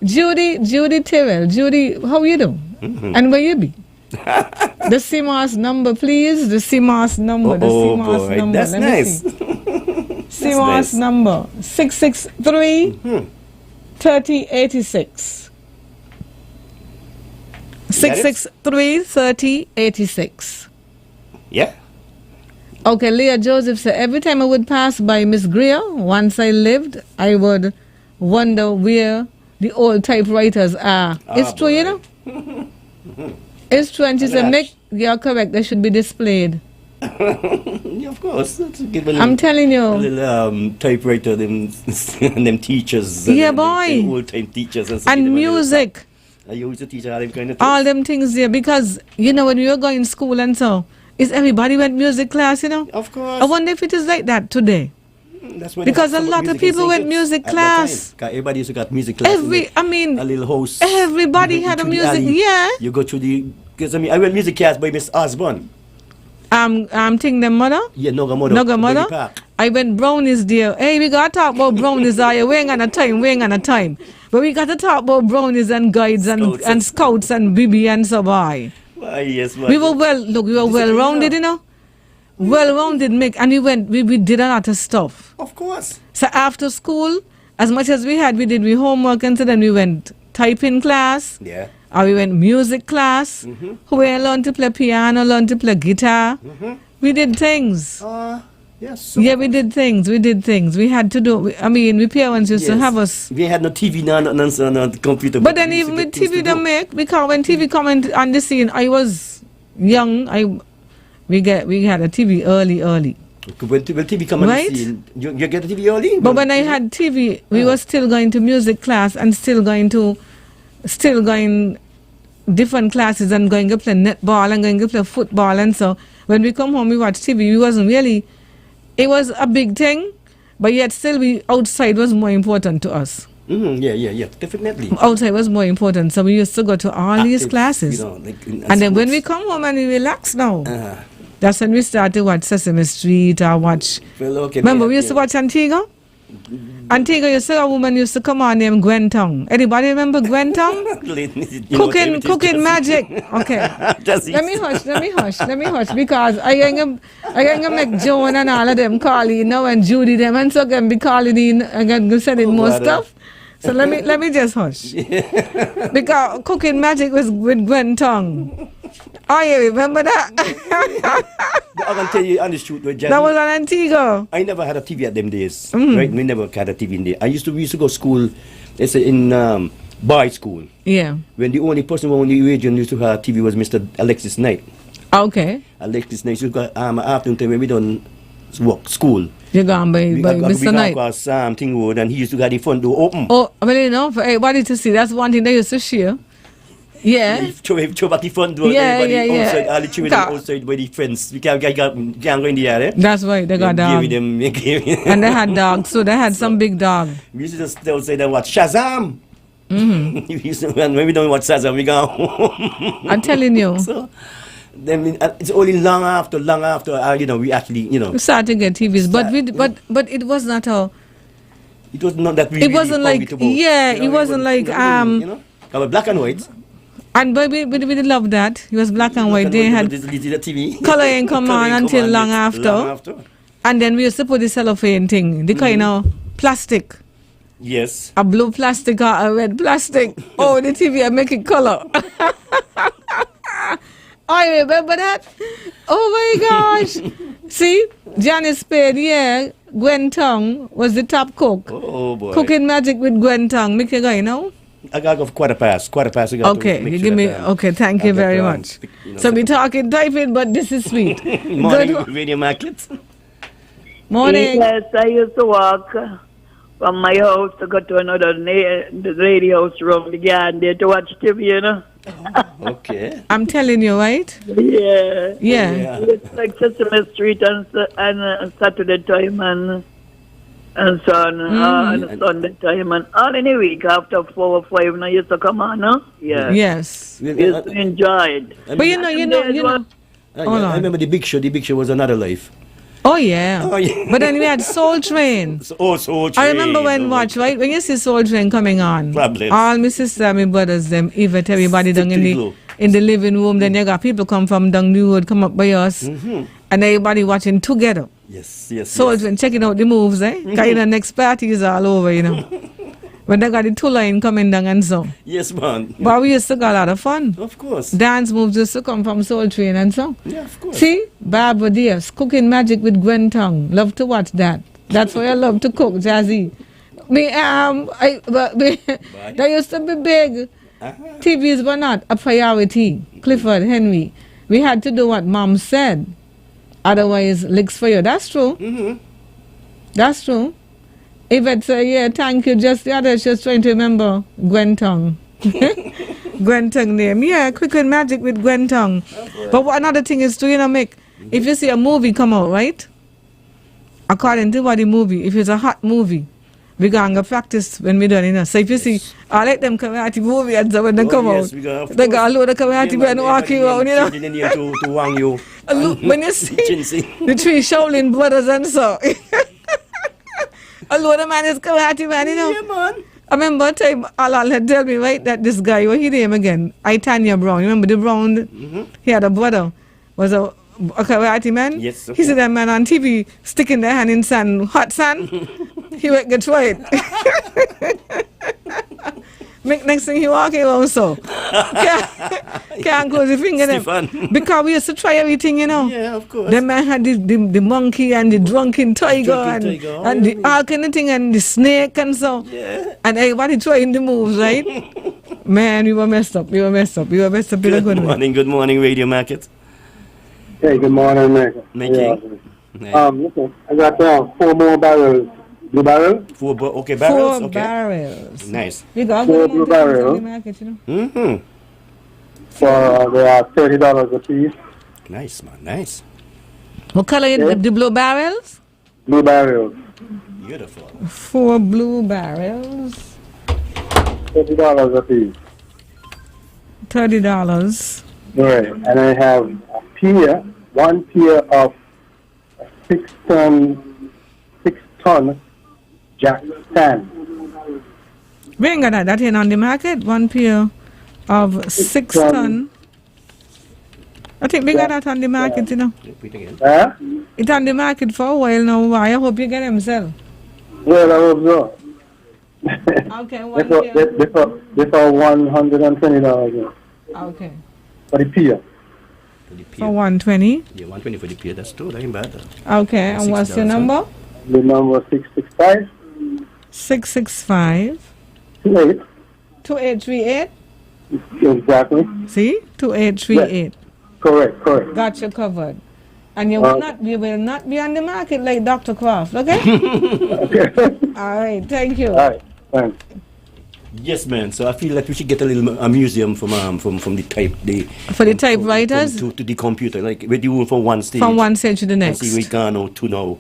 Judy Tyrrell. Judy, how you do? And where you be? The CMOS number, please. The CMOS number. Boy, number. That's nice. CMOS number 663 3086. 663 3086. Yeah. Okay, Leah Joseph said, every time I would pass by Miss Greer, once I lived, I would wonder where the old typewriters are. It's true, you know? It's true, and she said, Mick, you're correct, they should be displayed. Yeah, of course. I'm telling you. A little typewriter, them teachers. Yeah, boy. Old time teachers. And music. I used to teach all them kind of things. All them things there, because, you know, when we were going to school and so, is everybody went music class, you know? Of course. I wonder if it is like that today. That's when Because a lot of people went music class. Everybody used to got music class. I mean, a little house. Everybody had a music, yeah. You go to the, because I mean, I went music class by Miss Osborne. Think them mother? Yeah, Noga mother. I went brownies there. Hey, we got to talk about brownies. We ain't got a time. But we got to talk about brownies and guides and scouts and BB and so on. Why, yes, man. We were well-rounded, you know. Well-rounded, Mick. And we did a lot of stuff. Of course. So after school, as much as we did homework, and so then we went typing class. Yeah. Or we went music class. Mm-hmm. We learned to play piano, learned to play guitar. Mm-hmm. We did things. Yes. Yeah, we did things. We had to do. We parents used to have us. We had no TV, no computer. But then even with TV, don't make, because when TV come on the scene, I was young. We had a TV early. When TV come on the scene, you get a TV early. But when I had TV, we were still going to music class and still going different classes and going to play netball and going to play football. And so when we come home, we watch TV. We wasn't really. It was a big thing, but yet still outside was more important to us. Mm-hmm. Yeah, definitely. Outside was more important, so we used to go to all these classes. You know, and then when we come home and we relax now, that's when we start to watch Sesame Street or watch. Remember, we used to watch Antigua? Antigua, you saw a woman used to come on named Gwen Tong. Anybody remember Gwen Tong? Cooking magic. Okay. Let me hush, because I going to make Joan and all of them call you now, and Judy them, and so can be calling in and sending more stuff. So let me just hush. Because cooking magic was with Gwen Tong. Oh, you remember that? I can tell you on the shoot. That was on Antigua. I never had a TV at them days. Right? We never had a TV in there. We used to go to school, let's say in boys' school. Yeah. When the only person on the region used to have TV was Mr. Alexis Knight. Okay. Alexis Knight used to go afternoon time when we done school. You gone by Mr. Knight. Something wood, and he used to get the front door open. Oh, for everybody to see. That's one thing they used to share. Yeah. He throw back the front door. Everybody outside, all the children outside by the fence. We can't go in the area. That's right, they got dogs. And they had dogs, so they had some big dog. We used to just stay outside and watch Shazam. Mm-hmm. When we don't watch Shazam, we go home. I'm telling you. So, then it's only long after we actually we started to get TVs, but it was not a. It was not that. It wasn't like it wasn't like black and white. And we love that. It was black and white. They had TV. Color ain't come on until long after. And then we used to put the cellophane thing, the kind of plastic. Yes. A blue plastic or a red plastic. Oh, the TV I make it color. I remember that. Oh my gosh. See, Janice Spade, yeah. Gwen Tong was the top cook. Oh boy. Cooking magic with Gwen Tong. Make you go, you know? I got to go quarter past. Okay, you give me. Okay, thank you very much. So we talking typing, but this is sweet. Morning, Radio Market. Morning. Yes, I used to walk from my house to go to another the radio house around the garden there to watch TV, you know. Okay. I'm telling you, right? Yeah. Yeah. It's like Sesame Street and Saturday time and so on, and Sunday time and all in a week after 4 or 5 now used to come on, no? Yeah. Yes. Used to enjoy it. But you know. I remember the Big Show. The Big Show was another life. Oh yeah. But then we had Soul Train. Soul Train. I remember when you see Soul Train coming on. Problems. All my sister, my brothers, them, Yvette, everybody down in the living room. Then you got people come from down the road, come up by us, and everybody watching together. Yes. Soul Train, checking out the moves, eh? Because the next party is all over, you know. When they got the 2 line coming down and so. Yes, man. But we used to got a lot of fun. Of course. Dance moves used to come from Soul Train and so. Yeah, of course. See? Barbara Diaz, Cooking Magic with Gwen Tong. Love to watch that. That's why I love to cook, Jazzy. They used to be big. TVs were not a priority. Clifford, Henry. We had to do what Mom said. Otherwise, licks for you. That's true. Mm-hmm. That's true. Yvette said, yeah, thank you. Just the other, she was trying to remember Gwen Tong. Gwen Tong name. Yeah, Cooking Magic with Gwen Tong. But another thing is to, Mick, If you see a movie come out, right? According to what the movie, if it's a hot movie, we're going to practice when we're done, you know. So if you see, I like them karate movie and so when they come out, they got a load of karate men walking around, you know. To wang you. When you see the three Shaolin brothers and so, a load of man is karate man, you know. Yeah, man. I remember a time Alal had told me, right, that this guy, what he name again? Tanya Brown. You remember the Brown? He had a brother, was a karate man. Yes. Okay. He said that man on TV sticking their hand in sand, hot sand. He went get tried. Next thing he walking around so. Can't close his finger them. Because we used to try everything, you know. Yeah, of course. The man had the monkey and the drunken tiger and the all kind of thing and the snake and so. Yeah. And everybody trying the moves, right? Man, we were messed up. We were messed up in a good way. Good morning, Radio Market. Hey, good morning, America. Making. Listen, I got 4 more barrels. Blue barrels? 4 barrels? 4 barrels. Nice. We got 4 blue barrels. Mm-hmm. For they are $30 a piece. Nice, man. Nice. What color is the blue barrels? Blue barrels. Beautiful. 4 blue barrels. $30 a piece. $30. Right. And I have a pier, 1 pier of 6 ton jack stand. We ain't got that in on the market. 1 pair of 6 ton. I think we got that on the market, you know. It's on the market for a while now. I hope you get them sell. Well, I hope so. Okay, they for $120. Okay. For the pier. For 120? Yeah, 120 for the pier. That's true. That ain't bad. Okay, and what's your number? The number 665. 665. 28. 2838? Exactly. See? 2838. Yes. Correct. Got you covered. And you will not be on the market like Dr. Croft, okay? All right, thank you. All right, thanks. Yes, man. So I feel like we should get a museum from the typewriters to the computer, like we do from one stage to the next. And see we gone to now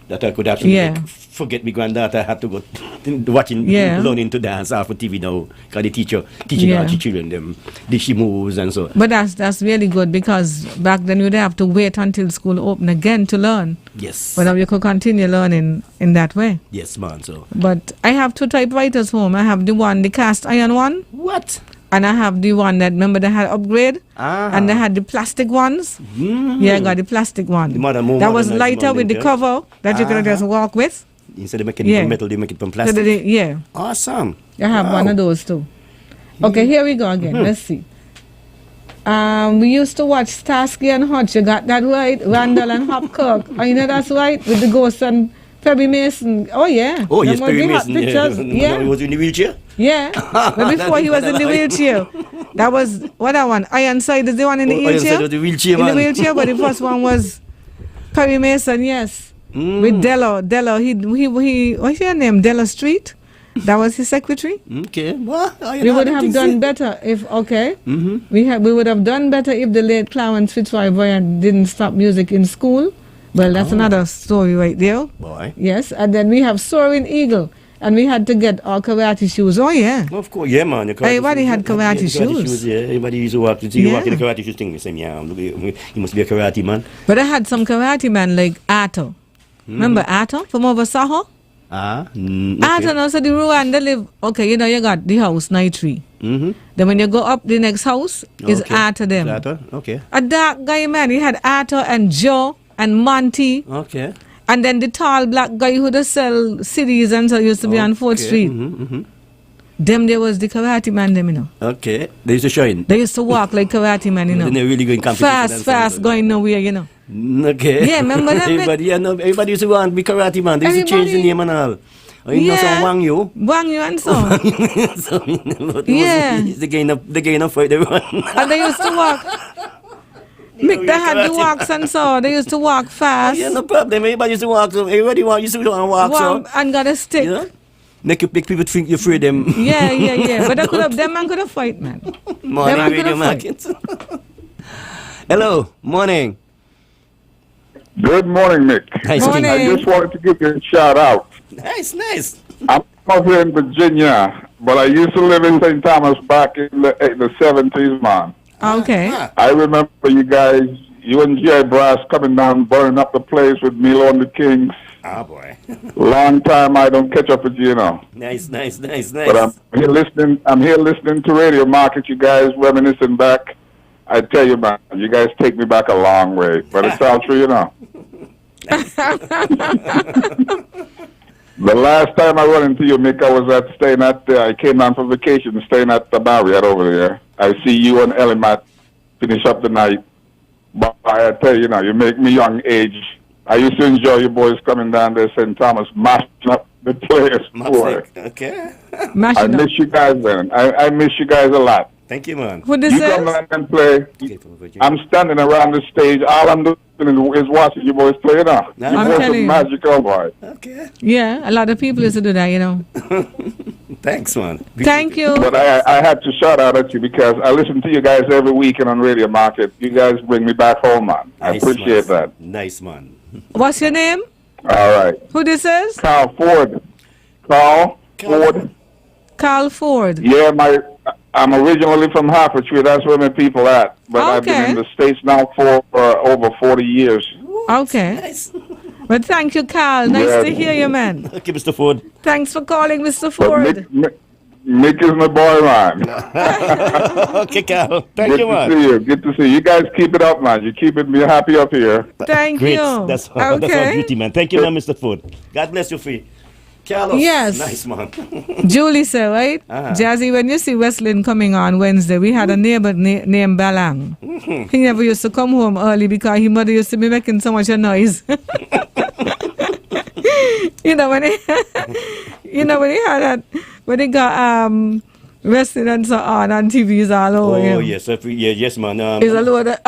that I could actually forget my granddaughter had to go learning to dance off of TV now because the teaching our children them she moves and so. But that's really good because back then you'd have to wait until school open again to learn. Yes. But now you could continue learning in that way. Yes, man. So. But I have 2 typewriters home. I have the cast iron one. What? And I have the one that, remember, they had upgrade? And they had the plastic ones. Yeah, I got the plastic one. That was lighter with the cover that you could just walk with. Instead of making it from metal, they make it from plastic. So Awesome. I have one of those too. Okay, here we go again. Let's see. We used to watch Starsky and Hutch. You got that right? Randall and Hopkirk. Oh, you know that's right? With the ghost and Perry Mason. Oh, yeah. Oh, yes, Perry Mason. Yeah. He was in the wheelchair? Yeah. But before he was in the wheelchair, that was, what that one? Ironside is the one in the wheelchair? Ironside was the wheelchair, in the wheelchair, but the first one was Perry Mason, yes. With Dello. He what's your name? Dello Street? That was his secretary. Okay. Well, we would have done better if, we would have done better if the late Clarence Fitzroy didn't stop music in school. Well, that's another story right there. Boy. Yes, and then we have Soaring Eagle, and we had to get our karate shoes. Oh, yeah. Well, of course, yeah, man. Everybody had karate shoes. Yeah, everybody used to walk in the karate shoes thing. They say, yeah, he must be a karate man. But I had some karate man like Ato. Remember Ato from over Saho? Okay. Ato now, so the Rwanda live, you got the house, Night Tree. Then when you go up, the next house is Ato them. Ato, okay. A dark guy, man. He had Ato and Joe and Monty. Okay. And then the tall black guy who does sell CDs and so used to be on 4th Street. Them there was the karate man them, you know. Okay. They used to shine. They used to walk like karate man, you know. Then they really going competition. Fast, going nowhere, you know. Okay. Yeah, remember that? Everybody used to want to be karate man. They used to change the name and all. You know some Wang Yu and so. Yeah. They gain up fight everyone. And they used to walk. They had the walks and so. They used to walk fast. Yeah, no problem. Everybody used to walk. Everybody used to walk so. And got a stick. Yeah? Make people think you're afraid of them. Yeah. But them man could have fight, man. Morning, Radio Market. Hello, morning. Good morning, Mick. Nice Morning. I just wanted to give you a shout out. Nice. I'm up here in Virginia, but I used to live in St. Thomas back in the 70s, man. Okay. I remember you guys, you and G.I. Brass coming down, burning up the place with Milo and the Kings. Ah, boy. Long time I don't catch up with you, Nice. But I'm here listening to Radio Market, you guys reminiscing back. I tell you, man, you guys take me back a long way. But it's all true, The last time I run into you, Mick, I was I came down for vacation, staying at the Marriott over there. I see you and Ellie Matt finish up the night. But I tell you, you make me young age. I used to enjoy you boys coming down there, St. Thomas, mashing up the place. Boy. Okay. I miss you guys, man. I miss you guys a lot. Thank you, man. What this you come down and play. I'm standing around the stage. All I'm doing is watching you boys play now. You boys are magical, boy. Okay. Yeah, a lot of people used to do that, Thanks, man. Thank you. But I had to shout out at you because I listen to you guys every weekend on Radio Market. You guys bring me back home, man. I appreciate that. Nice, man. What's your name? All right. Who this is? Carl Ford. Carl Ford. Yeah, I'm originally from Hertfordshire. That's where my people at. But I've been in the States now for over 40 years. Okay. Nice. Well, thank you, Carl. Nice to hear you, man. Okay, Mr. Ford. Thanks for calling, Mr. Ford. Mick is my boy, man. Okay, Carl. Thank you, man. Good to see you. You guys keep it up, man. You're keeping me happy up here. Thank Great. you. That's our beauty, man. Thank you, man, Mr. Ford. God bless you, free. Carlos. Yes. Nice, man. Julie said, right? Jazzy, when you see Wesleyan coming on Wednesday, we had a neighbor named Balang. He never used to come home early because his mother used to be making so much noise. when he had that, when he got wrestling and so on TVs all over him. Yes, yes, man. It's a load of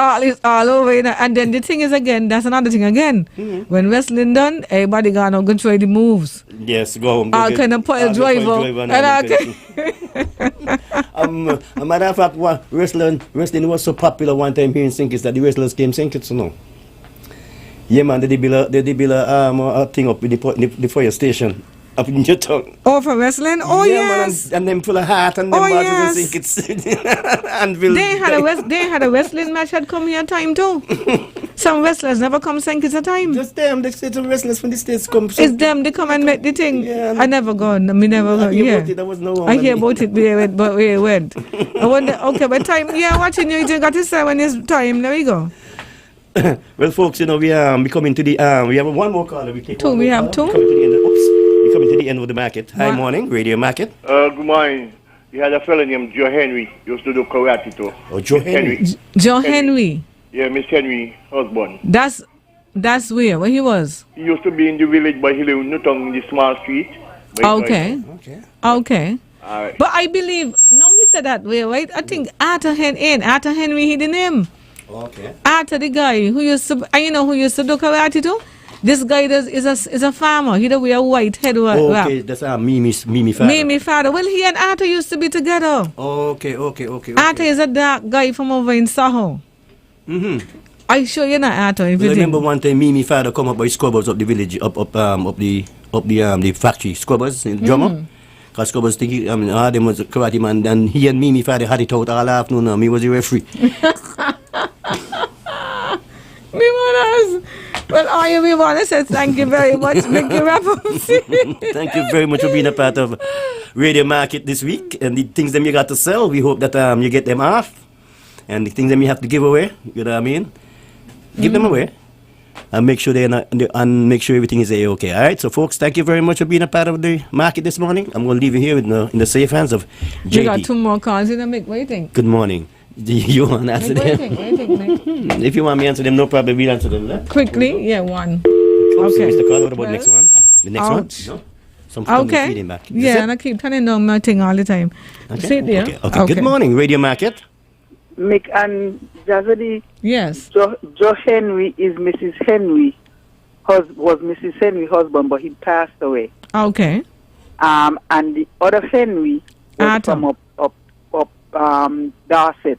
all over, and then the thing is again, that's another thing again. When wrestling done, everybody gonna go try the moves. Yes, go home. I'll kind of put a driver. A matter of fact, wrestling was so popular one time here in St. Kitts that the wrestlers came St. Kitts, Yeah, man, they build a thing up in the fire station. Up in your tongue. Oh, for wrestling? Oh, yeah, yes. Man, and them full of heart and them yes. They had a wrestling match had come here time too. Some wrestlers never come St. Kitts a time. Just them, they say some wrestlers from the States come. It's them, they come and make the thing. Yeah. I never gone. I never go. Yeah. I hear about it, but where it went. I wonder, okay, but time, watching you got to say when it's time. There we go. Well, folks, we are coming to the, we have one more caller. We have two? We're coming to the end of the market. Hi, morning, Radio Market. Good morning. You had a fellow named Joe Henry. Used to do karate too. Oh, Joe Henry. Joe Henry. Yeah, Miss Henry husband. That's where he was. He used to be in the village, but he lived in Newton, the small street. Okay. All right. But I believe, no, he said that way, right? I think Arthur Henry, he the name. Okay. Arthur, the guy who used to, who used to do karate too? This guy is a farmer. He don't wear a white head wrap. Okay, that's Mimi father. Mimi father. Well, he and Arthur used to be together. Okay. Arthur is a dark guy from over in Soho. I sure you're not Arthur. If you remember one time Mimi father come up by scrubbers up the village, up the factory scrubbers in Drummer. Because scrubbers think them was a karate man, and he and Mimi father had it out all afternoon. He was a referee. Well, we want to say thank you very much, Mickey Rappaport. Thank you very much for being a part of Radio Market this week. And the things that you got to sell, we hope that you get them off. And the things that you have to give away, you know what I mean? Give them away. And make sure make sure everything is okay. All right, so folks, thank you very much for being a part of the market this morning. I'm going to leave you here in the safe hands of JD. You got two more calls in the mic. What do you think? Good morning. Do you want to answer them? If you want me to answer them, no problem. We'll answer them. Quickly, one. Okay. Mr. Caller, what about next one? The next one? No? Some feeding back. And I keep turning on my thing all the time. Okay. Sit there. Okay. Good morning, Radio Market. Mick and Jazzy. Yes. Joe Henry is Mrs. Henry. Was Mrs. Henry's husband, but he passed away. Okay. And the other Henry was from up Dorset.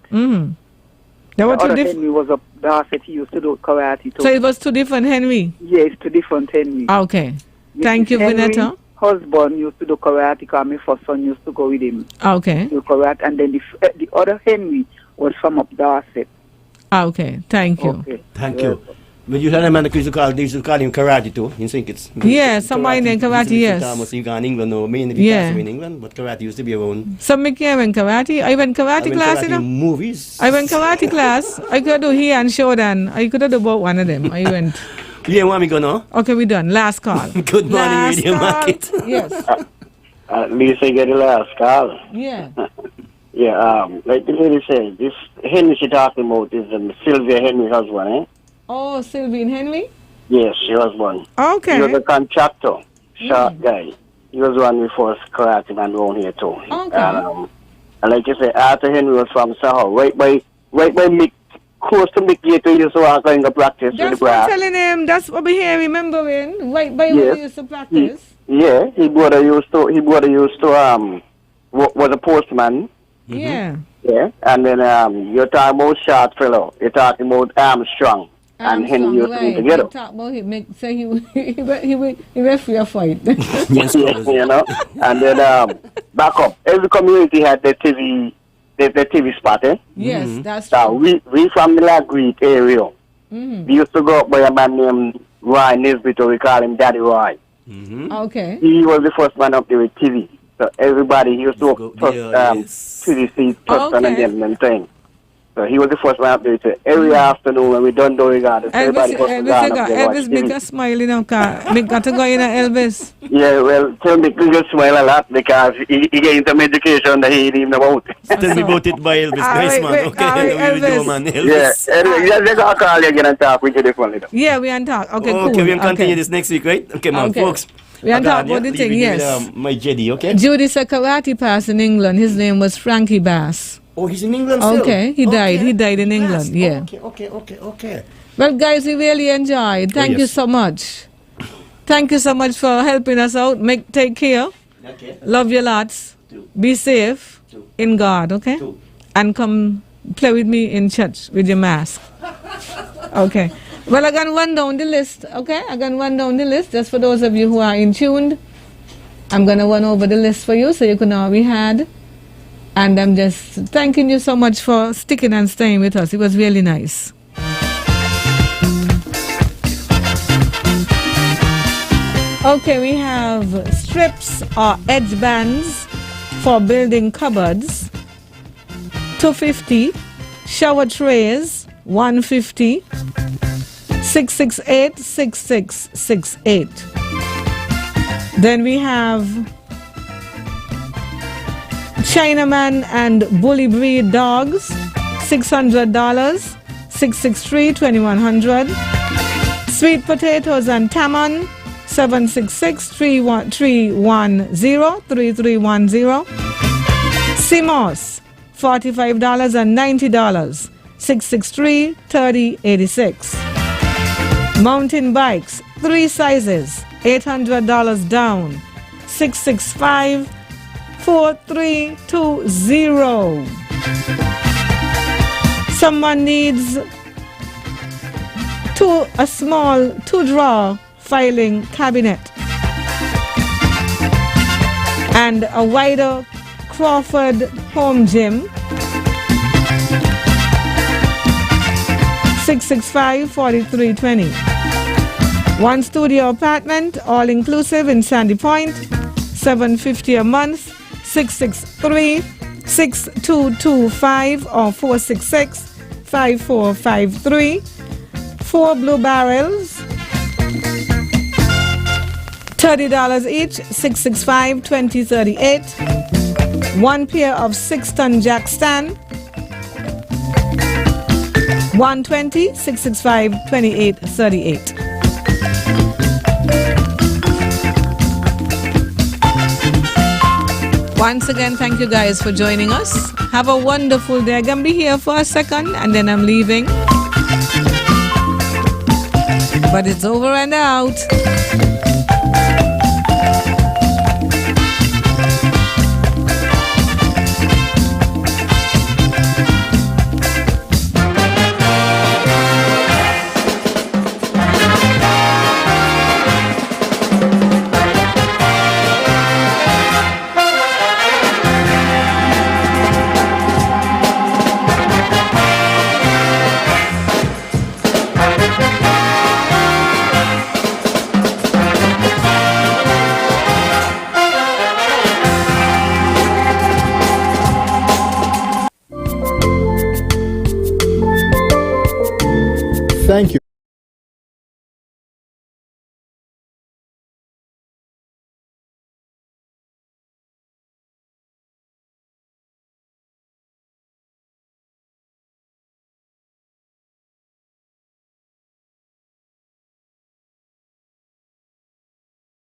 There were two different. Henry was up Dorset. He used to do karate too. So it was two different Henry? Yes, two different Henry. Okay. Thank you, Henry, Vinetta. Husband used to do karate because my first son used to go with him. Okay. Do karate, and then the other Henry was from up Dorset. Okay. Thank you. Okay. Thank you. But you had a man that used to call him karate too. You think it's yeah, somebody named karate, yes. Thomas, you got in England, no, mainly in England, but karate used to be around. So me came in karate. I went karate class, you know. Movies. I went karate class. I could do here and Shodan. I could do about one of them. I went. Yeah, want me go now? Okay, we done. Last call. Good morning, last Radio call. Market. Yes. At least I get the last call. Yeah. Yeah, like the lady said, this Henry she talking about is Sylvia Henry husband, eh? Oh, Sylvia and Henry? Yes, she was one. Okay. He was a contractor, short guy. He was one of the first karate man around here too. Okay. And like you said, Arthur Henry was from Sahar, right by Mick, close to Mick Gate, he used to walk going to practice with the That's brass. what I'm telling him. That's what we here remembering. Right by where we used to practice. Yeah, his brother used to was a postman. Yeah. Yeah, and then you're talking about short fellow. You're talking about Armstrong. And Henry used to be together. He talk about him, say he went for a fight. Yes, you know. And then back up. Every community had their TV spot, eh? Yes, that's so true. we from the Lagreed area. We used to go up by a man named Roy Nisbet, or we call him Daddy Roy. Okay. He was the first man up there with TV. So everybody used to TV seats, and them thing. So he was the first one up there to every afternoon when we done doing that. Elvis make a smile in our car. Make got to go in Elvis. Yeah, well, tell me to just smile a lot because he gained some education that he didn't know about. Tell me about it by Elvis. Nice man. Okay, Elvis. Man, Elvis. Yeah, anyway, let's call you again and talk with you differently. Yeah, we can talk. Okay, cool. Okay, we can continue this next week, right? Okay, man, folks. We can talk about the thing, yes. My Jedi, okay? Judy's a karate pass in England. His name was Frankie Bass. Oh, he's in England still? Okay, he died. He died in England, yeah. Okay. Well, guys, we really enjoyed. Thank you so much. Thank you so much for helping us out. Take care. Okay. Love you lots. Be safe in God, okay? And come play with me in church with your mask. Okay. Well, I'm going to run down the list, okay? I'm going to run down the list just for those of you who are in tuned. I'm going to run over the list for you so you can know what we had. And I'm just thanking you so much for sticking and staying with us. It was really nice. Okay, we have strips or edge bands for building cupboards, $250. Shower trays, $150. 668-6668. Then we have Chinaman and Bully Breed dogs, $600. 663-2100. Sweet potatoes and tamon, 766-310-3310. Simos, $45 and $90. 663-3086. Mountain bikes, 3 sizes, $800 down. 665-4320. Someone needs a small 2-drawer filing cabinet and a wider Crawford home gym. 665-4320. 1 studio apartment, all inclusive in Sandy Point, $750 a month. 663-6225 or 466-5453. 4 blue barrels, $30 each. 665-2038. 1 pair of 6-ton jack stand, $120. 665-2838. Once again, thank you guys for joining us. Have a wonderful day. I'm going to be here for a second and then I'm leaving. But it's over and out. thank you